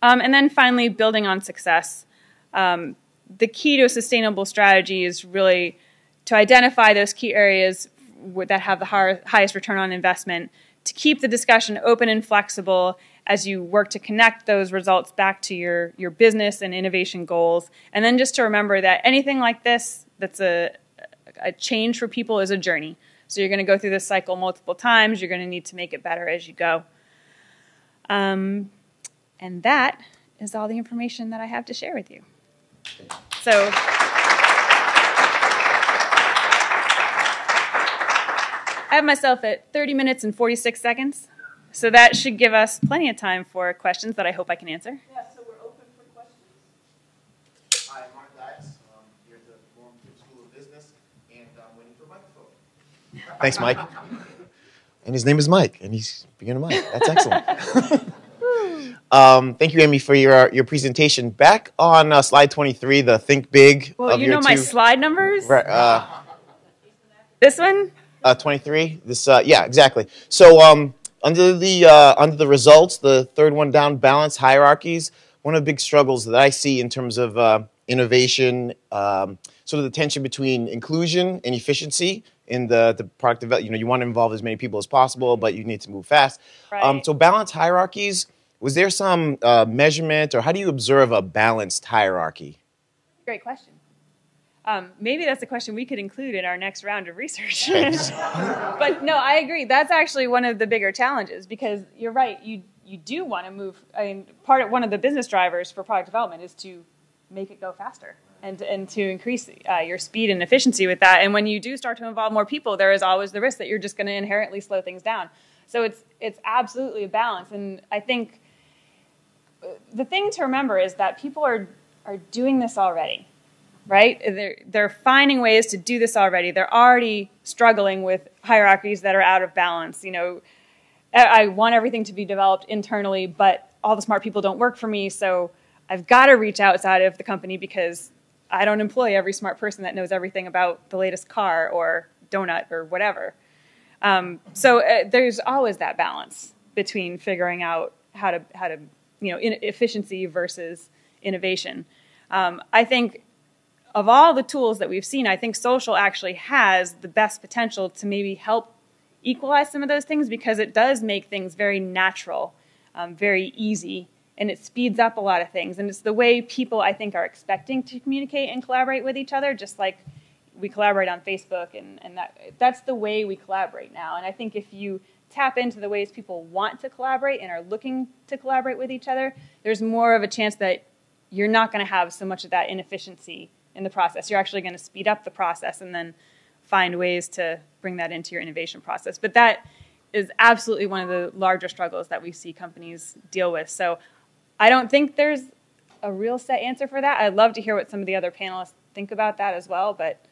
And then finally, building on success. The key to a sustainable strategy is really to identify those key areas that have the highest return on investment, to keep the discussion open and flexible as you work to connect those results back to your business and innovation goals. And then just to remember that anything like this that's a change for people is a journey. So you're going to go through this cycle multiple times. You're going to need to make it better as you go. And that is all the information that I have to share with you. So I have myself at 30 minutes and 46 seconds. So that should give us plenty of time for questions that I hope I can answer. Yeah, so we're open for questions. Hi, I'm Mark Lax. Here at the Warren School of Business, and I'm waiting for a microphone. Thanks, Mike. And his name is Mike, and he's beginning Mike. That's excellent. Thank you, Amy, for your presentation. Back on slide 23, the Think Big. Well, you know my slide numbers? Right, this one? 23. This, yeah, exactly. So under the results, the third one down, balance hierarchies. One of the big struggles that I see in terms of innovation, sort of the tension between inclusion and efficiency in the product development. You want to involve as many people as possible, but you need to move fast. Right. So balanced hierarchies, was there some measurement, or how do you observe a balanced hierarchy? Great question. Maybe that's a question we could include in our next round of research. But no, I agree. That's actually one of the bigger challenges, because you're right. You do want to move. I mean, one of the business drivers for product development is to make it go faster and to increase your speed and efficiency with that. And when you do start to involve more people, there is always the risk that you're just going to inherently slow things down. So it's absolutely a balance. And I think the thing to remember is that people are doing this already. Right? They're finding ways to do this already. They're already struggling with hierarchies that are out of balance. I want everything to be developed internally, but all the smart people don't work for me, so I've got to reach outside of the company because I don't employ every smart person that knows everything about the latest car or donut or whatever. So there's always that balance between figuring out how to efficiency versus innovation. I think of all the tools that we've seen, I think social actually has the best potential to maybe help equalize some of those things, because it does make things very natural, very easy, and it speeds up a lot of things. And it's the way people, I think, are expecting to communicate and collaborate with each other, just like we collaborate on Facebook, and that's the way we collaborate now. And I think if you tap into the ways people want to collaborate and are looking to collaborate with each other, there's more of a chance that you're not going to have so much of that inefficiency in the process. You're actually going to speed up the process and then find ways to bring that into your innovation process. But that is absolutely one of the larger struggles that we see companies deal with. So I don't think there's a real set answer for that. I'd love to hear what some of the other panelists think about that as well, but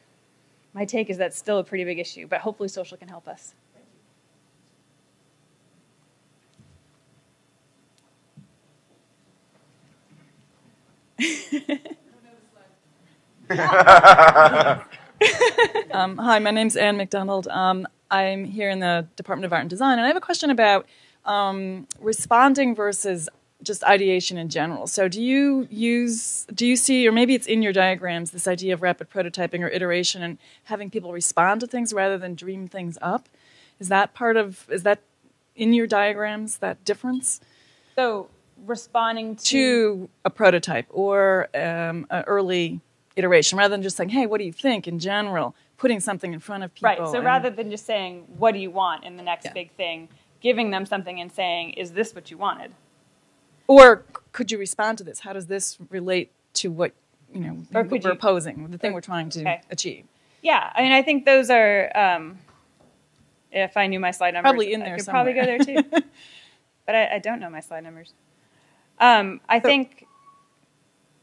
my take is that's still a pretty big issue, but hopefully social can help us. Hi, my name's Anne McDonald. I'm here in the Department of Art and Design, and I have a question about responding versus just ideation in general. So do you see, or maybe it's in your diagrams, this idea of rapid prototyping or iteration and having people respond to things rather than dream things up? Is that in your diagrams, that difference? So responding to a prototype or an early iteration, rather than just saying, hey, what do you think in general, putting something in front of people. Right, so rather than just saying, what do you want in the next big thing, giving them something and saying, is this what you wanted? Or could you respond to this? How does this relate to what we're opposing, the thing we're trying to achieve? Yeah, I mean, I think those are, if I knew my slide numbers, probably in there I could somewhere. probably go there too. But I don't know my slide numbers. I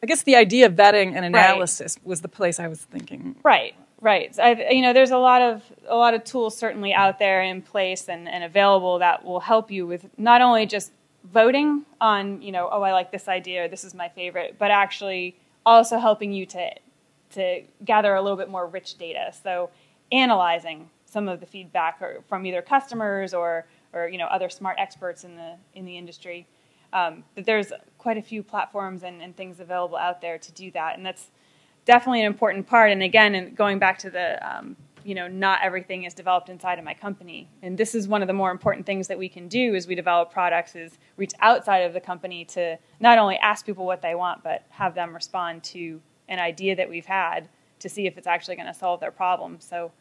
guess the idea of vetting and analysis was the place I was thinking. Right. There's a lot of tools certainly out there in place and available that will help you with not only just voting on, oh, I like this idea or this is my favorite, but actually also helping you to gather a little bit more rich data. So analyzing some of the feedback from either customers or other smart experts in the industry. But there's quite a few platforms and things available out there to do that, and that's definitely an important part. And again, going back to the, not everything is developed inside of my company. And this is one of the more important things that we can do as we develop products, is reach outside of the company to not only ask people what they want, but have them respond to an idea that we've had to see if it's actually going to solve their problem. So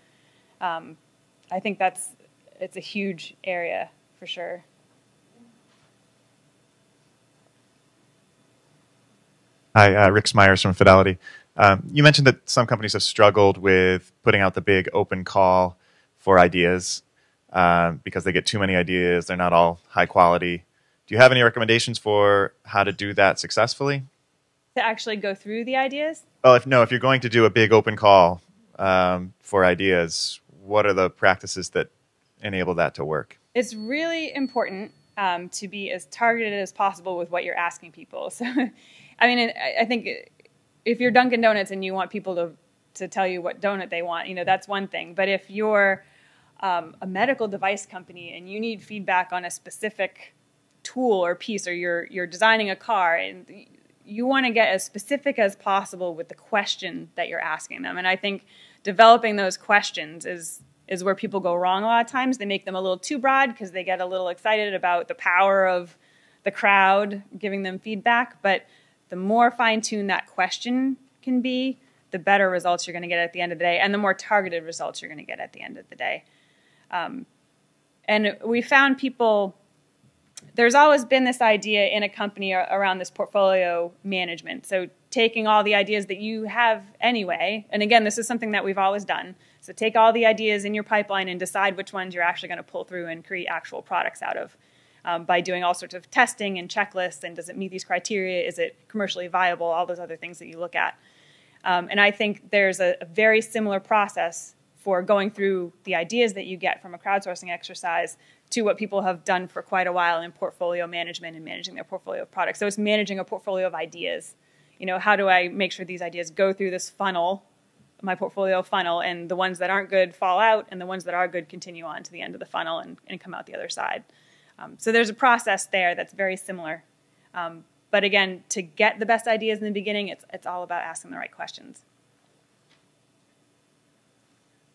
I think it's a huge area for sure. Hi, Rick Smyers from Fidelity. You mentioned that some companies have struggled with putting out the big open call for ideas because they get too many ideas. They're not all high quality. Do you have any recommendations for how to do that successfully? To actually go through the ideas? Well, if you're going to do a big open call for ideas, what are the practices that enable that to work? It's really important to be as targeted as possible with what you're asking people. So, I mean, I think if you're Dunkin' Donuts and you want people to tell you what donut they want, that's one thing. But if you're a medical device company and you need feedback on a specific tool or piece, or you're designing a car, and you want to get as specific as possible with the question that you're asking them. And I think developing those questions is where people go wrong a lot of times. They make them a little too broad because they get a little excited about the power of the crowd giving them feedback. But the more fine-tuned that question can be, the better results you're going to get at the end of the day, and the more targeted results you're going to get at the end of the day. And we found people, there's always been this idea in a company around this portfolio management. So taking all the ideas that you have anyway, and again, this is something that we've always done. So take all the ideas in your pipeline and decide which ones you're actually going to pull through and create actual products out of by doing all sorts of testing and checklists. And does it meet these criteria? Is it commercially viable? All those other things that you look at. And I think there's a very similar process for going through the ideas that you get from a crowdsourcing exercise to what people have done for quite a while in portfolio management and managing their portfolio of products. So it's managing a portfolio of ideas. You know, how do I make sure these ideas go through this funnel, my portfolio funnel, and the ones that aren't good fall out, and the ones that are good continue on to the end of the funnel and come out the other side. So there's a process there that's very similar. But again, to get the best ideas in the beginning, it's all about asking the right questions.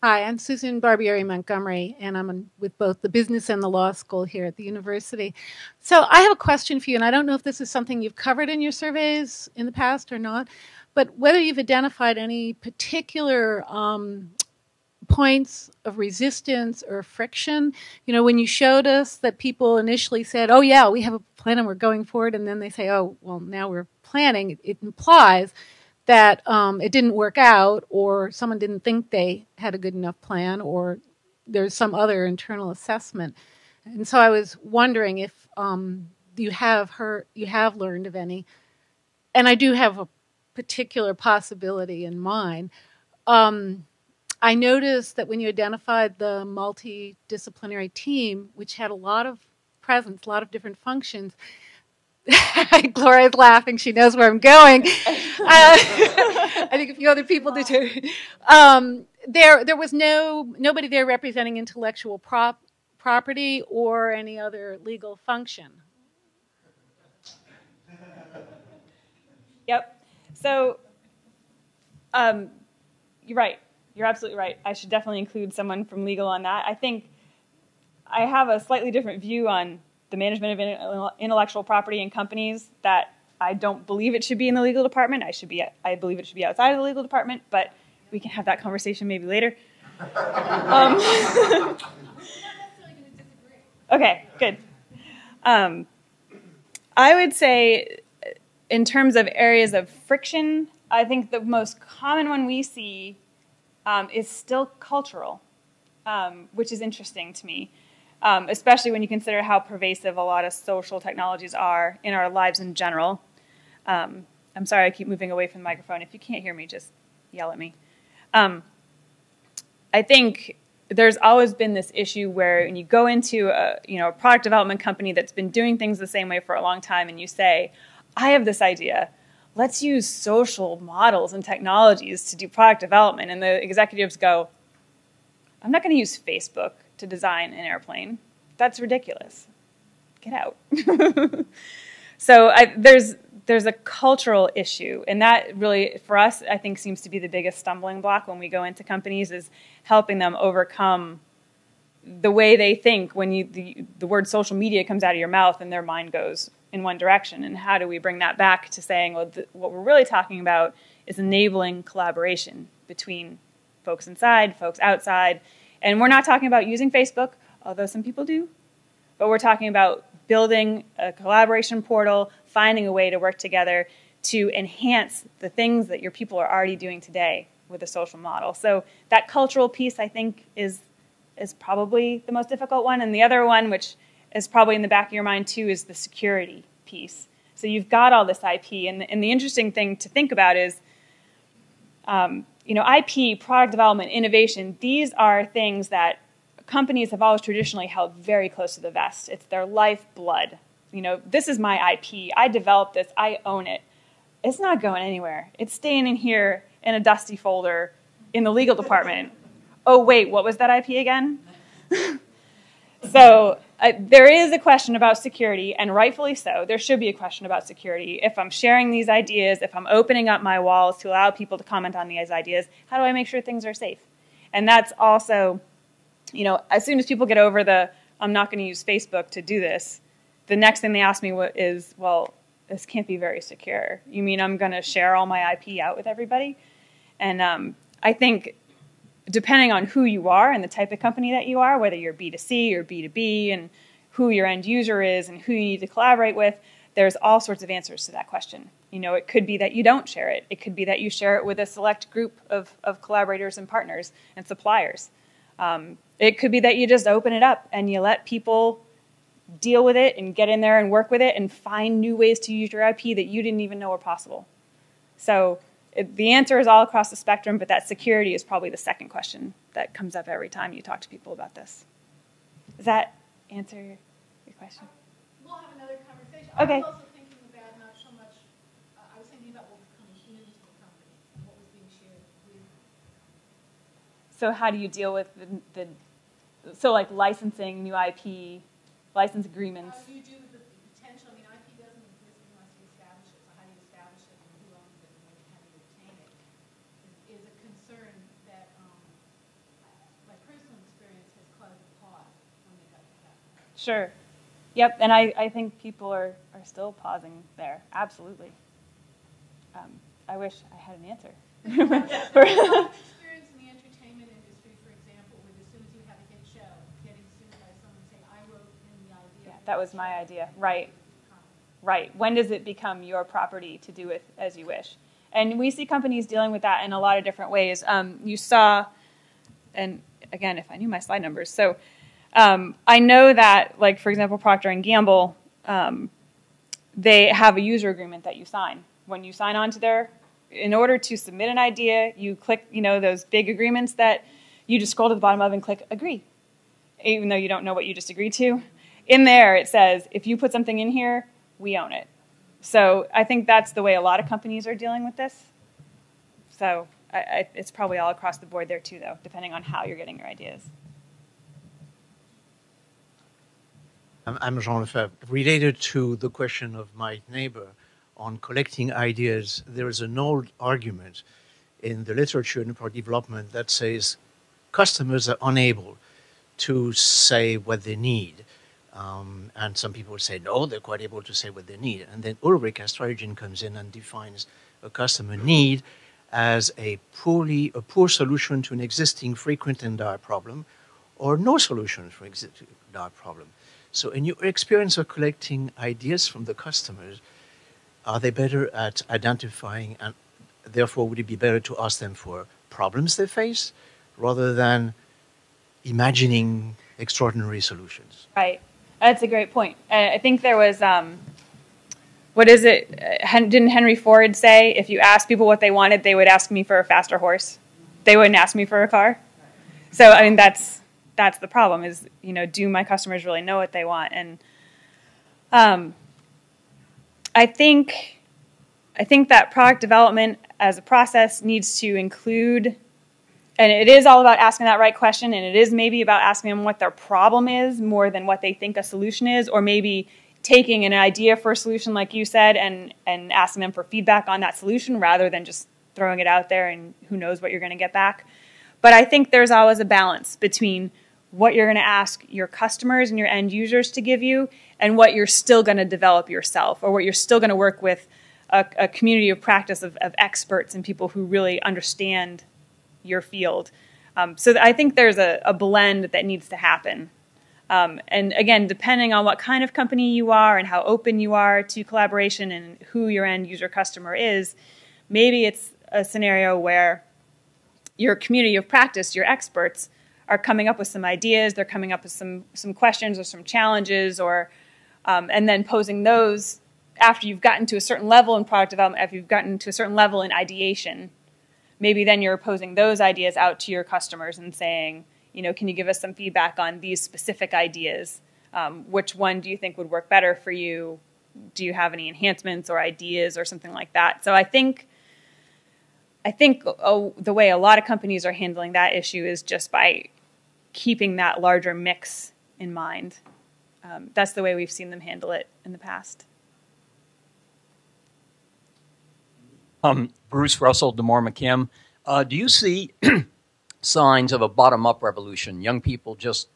Hi, I'm Susan Barbieri Montgomery, and I'm with both the business and the law school here at the university. So I have a question for you, and I don't know if this is something you've covered in your surveys in the past or not, but whether you've identified any particular points of resistance or friction. You know, when you showed us that people initially said, oh yeah, we have a plan and we're going forward, and then they say, oh, well, now we're planning, it implies that it didn't work out, or someone didn't think they had a good enough plan, or there's some other internal assessment. And so I was wondering if you have learned of any. And I do have a particular possibility in mind. I noticed that when you identified the multidisciplinary team, which had a lot of presence, a lot of different functions, Gloria's laughing. She knows where I'm going. I think a few other people did too. There was nobody there representing intellectual property or any other legal function. Yep. So you're right. You're absolutely right. I should definitely include someone from legal on that. I think I have a slightly different view on the management of intellectual property in companies, that I don't believe it should be in the legal department. I believe it should be outside of the legal department, but we can have that conversation maybe later. Okay, good. I would say in terms of areas of friction, I think the most common one we see is still cultural, which is interesting to me. Especially when you consider how pervasive a lot of social technologies are in our lives in general. I'm sorry, I keep moving away from the microphone. If you can't hear me, just yell at me. I think there's always been this issue where when you go into a product development company that's been doing things the same way for a long time, and you say, I have this idea. Let's use social models and technologies to do product development. And the executives go, I'm not going to use Facebook to design an airplane. That's ridiculous. Get out. So there's a cultural issue, and that really, for us, I think seems to be the biggest stumbling block when we go into companies, is helping them overcome the way they think when the word social media comes out of your mouth and their mind goes in one direction. And how do we bring that back to saying, well, what we're really talking about is enabling collaboration between folks inside, folks outside. And we're not talking about using Facebook, although some people do, but we're talking about building a collaboration portal, finding a way to work together to enhance the things that your people are already doing today with a social model. So that cultural piece, I think, is probably the most difficult one. And the other one, which is probably in the back of your mind too, is the security piece. So you've got all this IP, and the interesting thing to think about is, IP, product development, innovation, these are things that companies have always traditionally held very close to the vest. It's their lifeblood. This is my IP. I developed this. I own it. It's not going anywhere. It's staying in here in a dusty folder in the legal department. Oh, wait, what was that IP again? So there is a question about security, and rightfully so. There should be a question about security. If I'm sharing these ideas, if I'm opening up my walls to allow people to comment on these ideas, how do I make sure things are safe? And that's also, you know, as soon as people get over the, I'm not going to use Facebook to do this, the next thing they ask me is, well, this can't be very secure. You mean I'm going to share all my IP out with everybody? And I think depending on who you are and the type of company that you are, whether you're B2C or B2B, and who your end user is and who you need to collaborate with, there's all sorts of answers to that question. You know, it could be that you don't share it. It could be that you share it with a select group of collaborators and partners and suppliers. It could be that you just open it up and you let people deal with it and get in there and work with it and find new ways to use your IP that you didn't even know were possible. So the answer is all across the spectrum, but that security is probably the second question that comes up every time you talk to people about this. Does that answer your question? We'll have another conversation. Okay. I was also thinking about not so much, I was thinking about what was coming into the company and what was being shared with. So how do you deal with so like licensing new IP, license agreements? How do you do with the potential? I mean, IP doesn't exist unless you establish it. So how do you establish it and who owns it and how do you obtain it? Is a concern that my personal experience has caused a pause when they got to that. Sure. Yep, and I think people are still pausing there. Absolutely. I wish I had an answer. Experience in the entertainment industry, for example, where as soon as you have a hit show, getting sued by someone saying, I wrote in the idea. Yeah, that was my idea. Right. Right. When does it become your property to do with as you wish? And we see companies dealing with that in a lot of different ways. You saw, and again, if I knew my slide numbers, so I know that, like, for example, Procter & Gamble, they have a user agreement that you sign. When you sign on to their, in order to submit an idea, you click, you know, those big agreements that you just scroll to the bottom of and click agree, even though you don't know what you just agreed to. In there, it says, if you put something in here, we own it. So I think that's the way a lot of companies are dealing with this. So it's probably all across the board there too, though, depending on how you're getting your ideas. I'm Jean Lefebvre. Related to the question of my neighbor on collecting ideas, there is an old argument in the literature in product development that says customers are unable to say what they need. And some people say, no, they're quite able to say what they need. And then Ulrich Astragen comes in and defines a customer need as a poor solution to an existing frequent and dire problem, or no solution for existing dire problem. So in your experience of collecting ideas from the customers, are they better at identifying, and therefore would it be better to ask them for problems they face rather than imagining extraordinary solutions? Right. That's a great point. I think there was, what is it? Didn't Henry Ford say, if you asked people what they wanted, they would ask me for a faster horse? They wouldn't ask me for a car? So, I mean, that's the problem is, you know, do my customers really know what they want? And I think that product development as a process needs to include, and it is all about asking that right question, and it is maybe about asking them what their problem is more than what they think a solution is, or maybe taking an idea for a solution, like you said, and asking them for feedback on that solution rather than just throwing it out there and who knows what you're going to get back. But I think there's always a balance between what you're going to ask your customers and your end users to give you and what you're still going to develop yourself, or what you're still going to work with a community of practice of experts and people who really understand your field. So I think there's a blend that needs to happen. And again, depending on what kind of company you are and how open you are to collaboration and who your end user customer is, maybe it's a scenario where your community of practice, your experts, are coming up with some ideas, they're coming up with some questions or some challenges, or and then posing those after you've gotten to a certain level in product development, after you've gotten to a certain level in ideation. Maybe then you're posing those ideas out to your customers and saying, you know, can you give us some feedback on these specific ideas? Which one do you think would work better for you? Do you have any enhancements or ideas or something like that? So I think the way a lot of companies are handling that issue is just by keeping that larger mix in mind. That's the way we've seen them handle it in the past. Bruce Russell, DeMore McKim. Do you see signs of a bottom-up revolution, young people just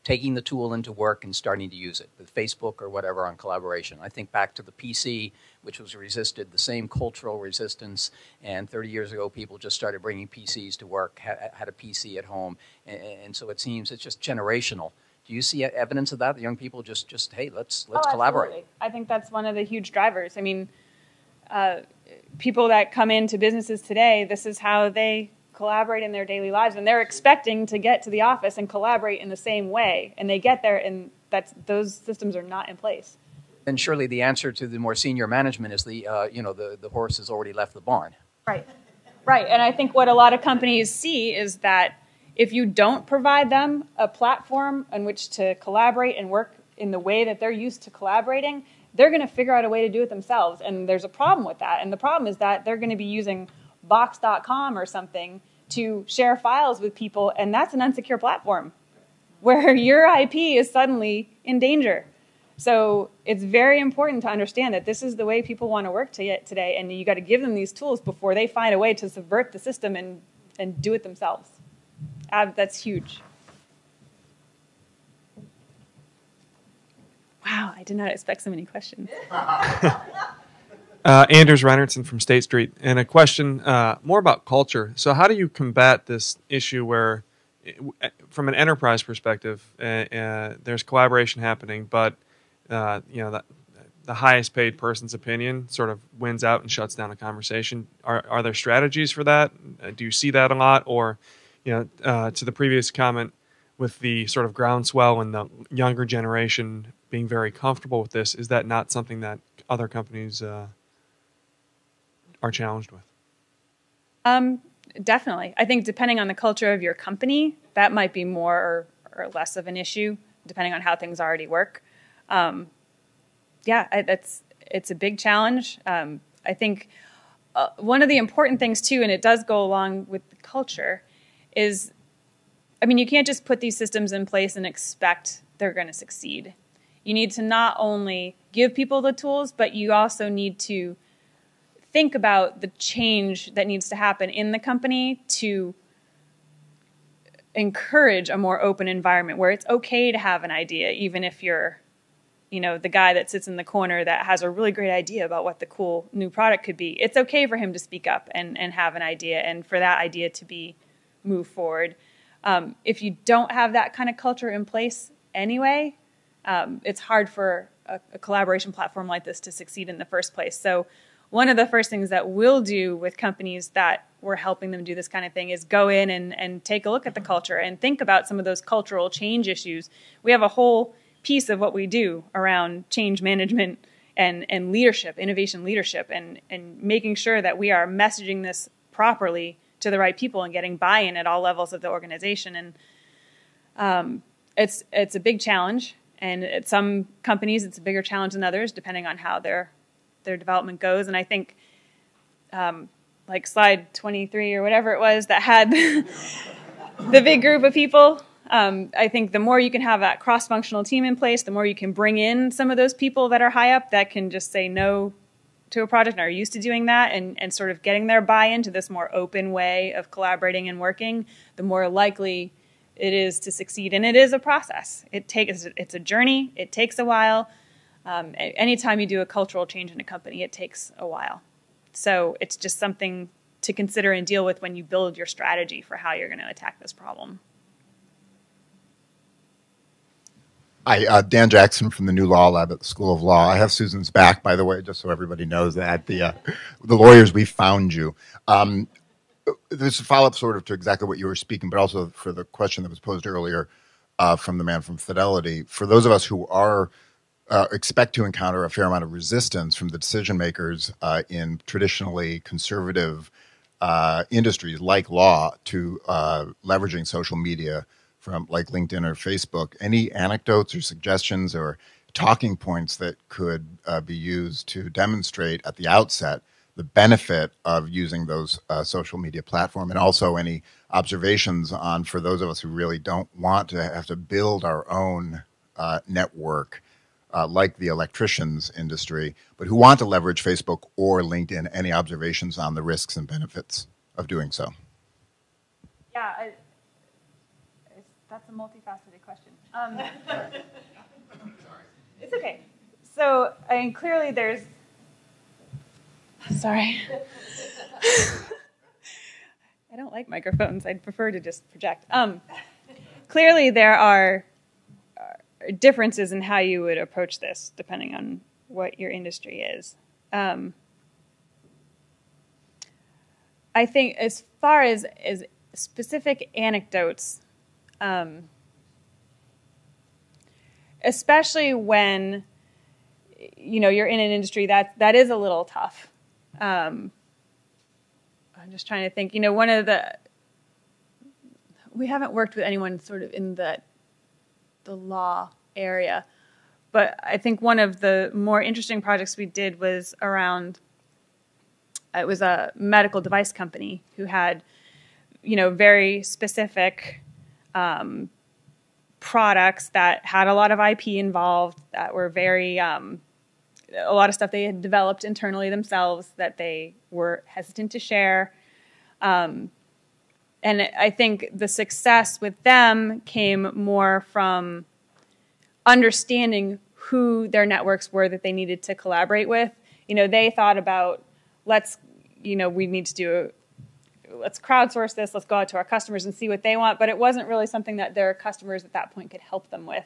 taking the tool into work and starting to use it, with Facebook or whatever on collaboration? I think back to the PC, which was resisted, the same cultural resistance, and 30 years ago people just started bringing PCs to work, had a PC at home, and so it seems it's just generational. Do you see evidence of that? The young people just hey, let's collaborate. Absolutely. I think that's one of the huge drivers. I mean, people that come into businesses today, this is how they collaborate in their daily lives, and they're expecting to get to the office and collaborate in the same way, and they get there, and those systems are not in place. And surely the answer to the more senior management is the horse has already left the barn. Right. And I think what a lot of companies see is that if you don't provide them a platform on which to collaborate and work in the way that they're used to collaborating, they're going to figure out a way to do it themselves. And there's a problem with that. And the problem is that they're going to be using Box.com or something to share files with people, and that's an unsecure platform where your IP is suddenly in danger. So it's very important to understand that this is the way people want to work today, and you got to give them these tools before they find a way to subvert the system and do it themselves. That's huge. Wow, I did not expect so many questions. Anders Reinertsen from State Street, and a question more about culture. So how do you combat this issue where, from an enterprise perspective, there's collaboration happening, but the highest paid person's opinion sort of wins out and shuts down a conversation? Are there strategies for that? Do you see that a lot? Or, to the previous comment, with the sort of groundswell and the younger generation being very comfortable with this, is that not something that other companies are challenged with? Definitely. I think depending on the culture of your company, that might be more or less of an issue, depending on how things already work. It's a big challenge. I think one of the important things too, and it does go along with the culture, is, you can't just put these systems in place and expect they're going to succeed. You need to not only give people the tools, but you also need to think about the change that needs to happen in the company to encourage a more open environment where it's okay to have an idea, even if you're, the guy that sits in the corner that has a really great idea about what the cool new product could be. It's okay for him to speak up and have an idea, and for that idea to be moved forward. If you don't have that kind of culture in place anyway, it's hard for a collaboration platform like this to succeed in the first place. So one of the first things that we'll do with companies that we're helping them do this kind of thing is go in and take a look at the culture and think about some of those cultural change issues. We have a whole piece of what we do around change management and leadership, innovation leadership, and making sure that we are messaging this properly to the right people and getting buy-in at all levels of the organization. And it's a big challenge. And at some companies, it's a bigger challenge than others, depending on how their development goes. And I think, like slide 23 or whatever it was that had the big group of people, I think the more you can have that cross-functional team in place, the more you can bring in some of those people that are high up that can just say no to a project and are used to doing that, and sort of getting their buy-in to this more open way of collaborating and working, the more likely it is to succeed. And it is a process. It's a journey. It takes a while. Anytime you do a cultural change in a company, it takes a while. So it's just something to consider and deal with when you build your strategy for how you're going to attack this problem. Hi, Dan Jackson from the New Law Lab at the School of Law. I have Susan's back, by the way, just so everybody knows that. The lawyers, we found you. There's a follow-up sort of to exactly what you were speaking, but also for the question that was posed earlier from the man from Fidelity. For those of us who are expect to encounter a fair amount of resistance from the decision makers in traditionally conservative industries like law to leveraging social media from like LinkedIn or Facebook, any anecdotes or suggestions or talking points that could be used to demonstrate at the outset the benefit of using those social media platform, and also any observations on, for those of us who really don't want to have to build our own network, like the electricians industry, but who want to leverage Facebook or LinkedIn. Any observations on the risks and benefits of doing so? Yeah, that's a multifaceted question. It's okay. So, I mean, clearly there's... Sorry. I don't like microphones. I'd prefer to just project. Clearly there are differences in how you would approach this, depending on what your industry is. I think as far as specific anecdotes, especially when you're in an industry that is a little tough. I'm just trying to think. We haven't worked with anyone sort of in the law area, but I think one of the more interesting projects we did was around. It was a medical device company who had, very specific products that had a lot of IP involved, that were very, a lot of stuff they had developed internally themselves that they were hesitant to share. And I think the success with them came more from understanding who their networks were that they needed to collaborate with. They thought about, let's crowdsource this, let's go out to our customers and see what they want, but it wasn't really something that their customers at that point could help them with.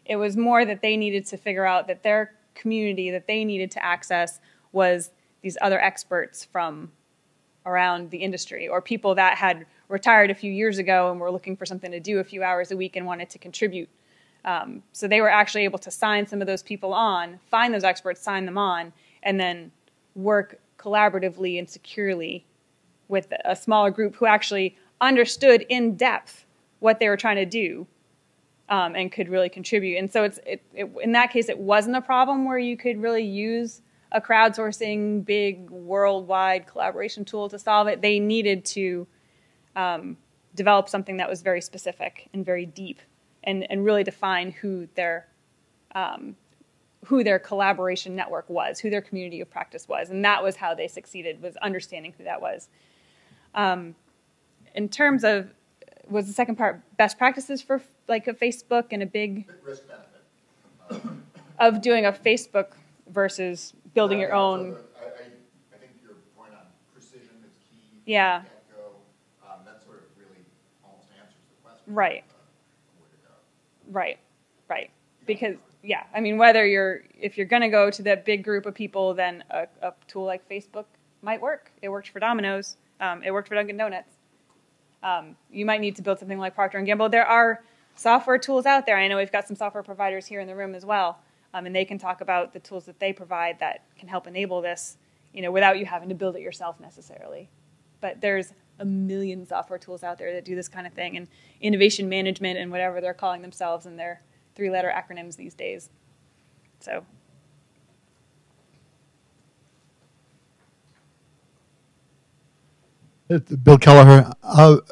It was more that they needed to figure out that their community that they needed to access was these other experts from around the industry, or people that had retired a few years ago and were looking for something to do a few hours a week and wanted to contribute. So they were actually able to sign some of those people on, find those experts, sign them on, and then work collaboratively and securely with a smaller group who actually understood in depth what they were trying to do and could really contribute. And so in that case, it wasn't a problem where you could really use a crowdsourcing, big, worldwide collaboration tool to solve it. They needed to develop something that was very specific and very deep and really define who their collaboration network was, who their community of practice was. And that was how they succeeded, was understanding who that was. In terms of, was the second part best practices for like a Facebook and a big Risk benefit of doing a Facebook versus building your own? I think your point on precision is key. Yeah. That sort of really almost answers the question. Right. Where to go. Right. Because if you're going to go to that big group of people, then a tool like Facebook might work. It worked for Domino's. It worked for Dunkin' Donuts. You might need to build something like Procter & Gamble. There are software tools out there. I know we've got some software providers here in the room as well, and they can talk about the tools that they provide that can help enable this, without you having to build it yourself necessarily. But there's a million software tools out there that do this kind of thing, and innovation management and whatever they're calling themselves in their 3-letter acronyms these days. So. Bill Kelleher,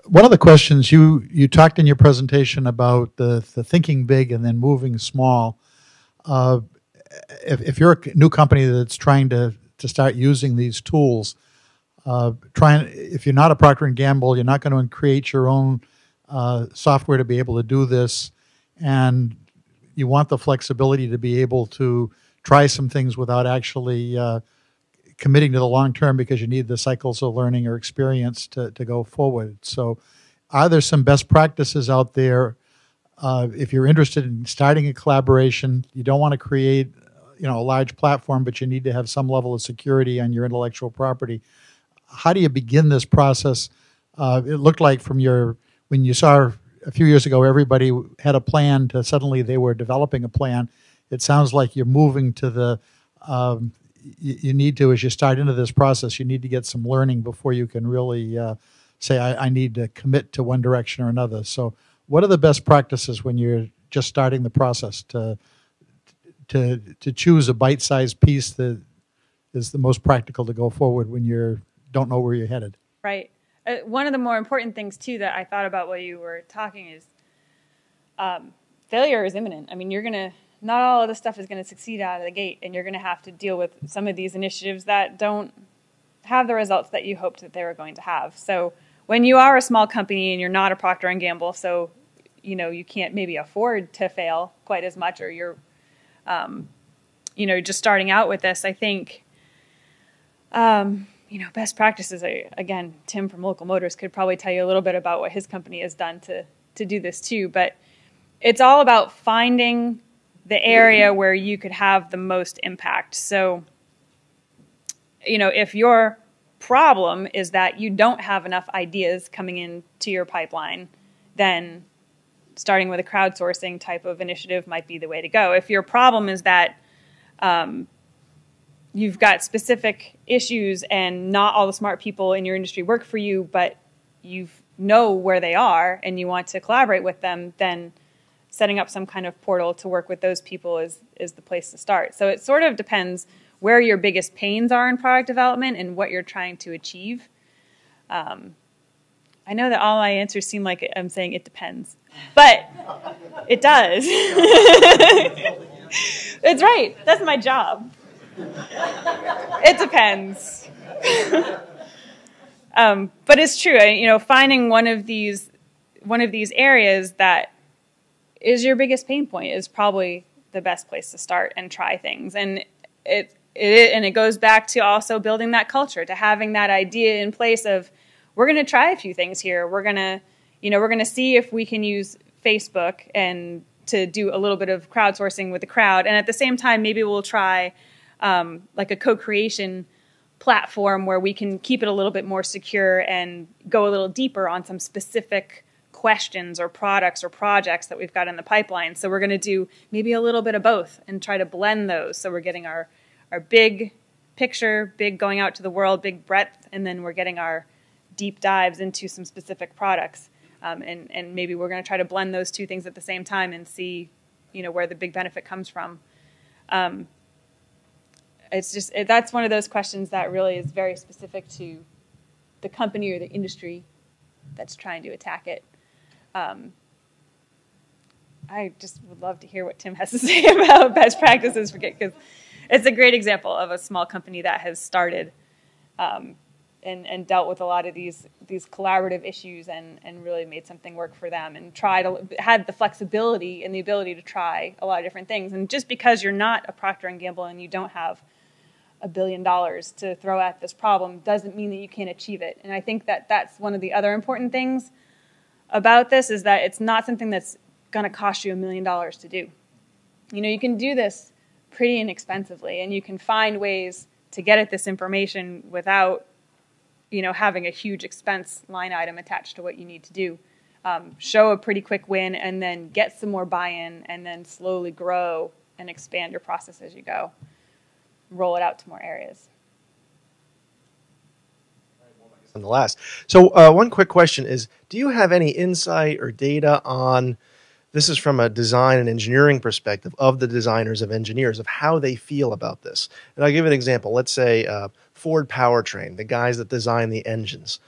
one of the questions you talked in your presentation about the thinking big and then moving small. If you're a new company that's trying to start using these tools, if you're not a Procter & Gamble, you're not going to create your own software to be able to do this, and you want the flexibility to be able to try some things without actually committing to the long term, because you need the cycles of learning or experience to go forward. So are there some best practices out there if you're interested in starting a collaboration? You don't want to create a large platform, but you need to have some level of security on your intellectual property. How do you begin this process? It looked like when you saw a few years ago everybody had a plan to suddenly they were developing a plan. It sounds like you're moving to the you need to, as you start into this process, you need to get some learning before you can really say, I need to commit to one direction or another. So what are the best practices when you're just starting the process to choose a bite-sized piece that is the most practical to go forward when you don't know where you're headed? Right. One of the more important things, too, that I thought about while you were talking is failure is imminent. I mean, not all of this stuff is going to succeed out of the gate, and you're going to have to deal with some of these initiatives that don't have the results that you hoped that they were going to have. So when you are a small company and you're not a Procter & Gamble, so you can't maybe afford to fail quite as much, or you're just starting out with this, I think best practices, again, Tim from Local Motors could probably tell you a little bit about what his company has done to do this too, but it's all about finding the area where you could have the most impact. So, if your problem is that you don't have enough ideas coming into your pipeline, then starting with a crowdsourcing type of initiative might be the way to go. If your problem is that you've got specific issues and not all the smart people in your industry work for you, but you know where they are and you want to collaborate with them, then setting up some kind of portal to work with those people is the place to start. So it sort of depends where your biggest pains are in product development and what you're trying to achieve. I know that all my answers seem like I'm saying it depends, but it does. It's right. That's my job. It depends. But it's true. Finding one of these areas that is your biggest pain point is probably the best place to start and try things. And it goes back to also building that culture, to having that idea in place of, we're going to try a few things here. We're going to see if we can use Facebook and to do a little bit of crowdsourcing with the crowd. And at the same time, maybe we'll try like a co-creation platform where we can keep it a little bit more secure and go a little deeper on some specific questions or products or projects that we've got in the pipeline. So we're going to do maybe a little bit of both and try to blend those. So we're getting our big picture, big going out to the world, big breadth, and then we're getting our deep dives into some specific products. And maybe we're going to try to blend those two things at the same time and see, where the big benefit comes from. That's one of those questions that really is very specific to the company or the industry that's trying to attack it. I just would love to hear what Tim has to say about best practices, because it's a great example of a small company that has started and dealt with a lot of these collaborative issues and really made something work for them and had the flexibility and the ability to try a lot of different things. And just because you're not a Procter & Gamble and you don't have $1 billion to throw at this problem doesn't mean that you can't achieve it. And I think that that's one of the other important things about this, is that it's not something that's going to cost you $1 million to do. You can do this pretty inexpensively, and you can find ways to get at this information without, having a huge expense line item attached to what you need to do. Show a pretty quick win, and then get some more buy-in, and then slowly grow and expand your process as you go. Roll it out to more areas. On the last. So one quick question is, do you have any insight or data on, this is from a design and engineering perspective, of the designers, of engineers, of how they feel about this? And I'll give an example. Let's say Ford Powertrain, the guys that design the engines.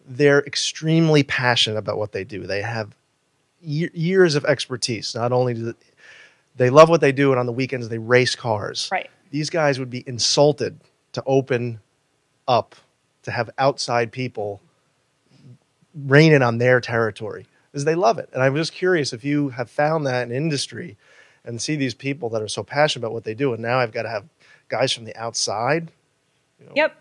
They're extremely passionate about what they do. They have years of expertise. Not only do they love what they do, and on the weekends they race cars. Right. These guys would be insulted to open up, to have outside people reign in on their territory, because they love it. And I'm just curious if you have found that in industry and see these people that are so passionate about what they do, and now I've got to have guys from the outside,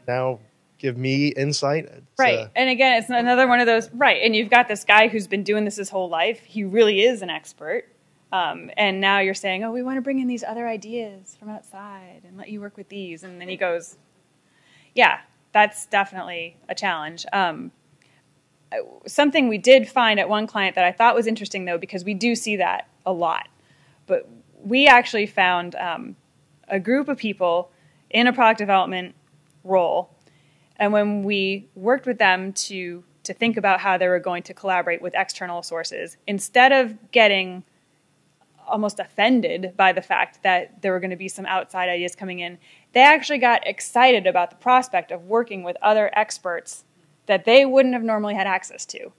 now give me insight. Right. And again, it's another one of those, right, and you've got this guy who's been doing this his whole life. He really is an expert. And now you're saying, we want to bring in these other ideas from outside and let you work with these. And then he goes, yeah, that's definitely a challenge. Something we did find at one client that I thought was interesting, though, because we do see that a lot. But we actually found a group of people in a product development role. And when we worked with them to think about how they were going to collaborate with external sources, instead of getting almost offended by the fact that there were going to be some outside ideas coming in, they actually got excited about the prospect of working with other experts that they wouldn't have normally had access to.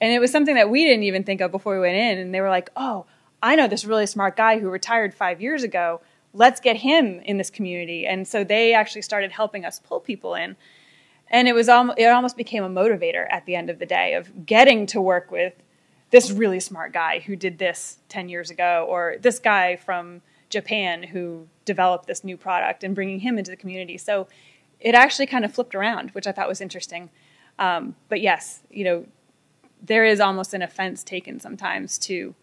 And it was something that we didn't even think of before we went in, and they were like, I know this really smart guy who retired 5 years ago. Let's get him in this community. And so they actually started helping us pull people in. And it almost became a motivator at the end of the day of getting to work with this really smart guy who did this 10 years ago, or this guy from Japan who developed this new product, and bringing him into the community. So it actually kind of flipped around, which I thought was interesting. But yes, there is almost an offense taken sometimes to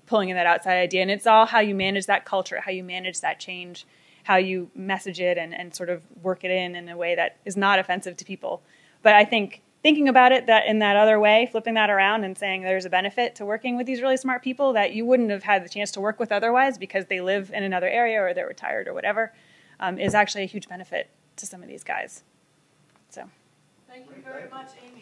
pulling in that outside idea. And it's all how you manage that culture, how you manage that change, how you message it and sort of work it in a way that is not offensive to people. But I think thinking about it that in that other way, flipping that around and saying there's a benefit to working with these really smart people that you wouldn't have had the chance to work with otherwise because they live in another area or they're retired or whatever, is actually a huge benefit to some of these guys. So, thank you very much, Amy.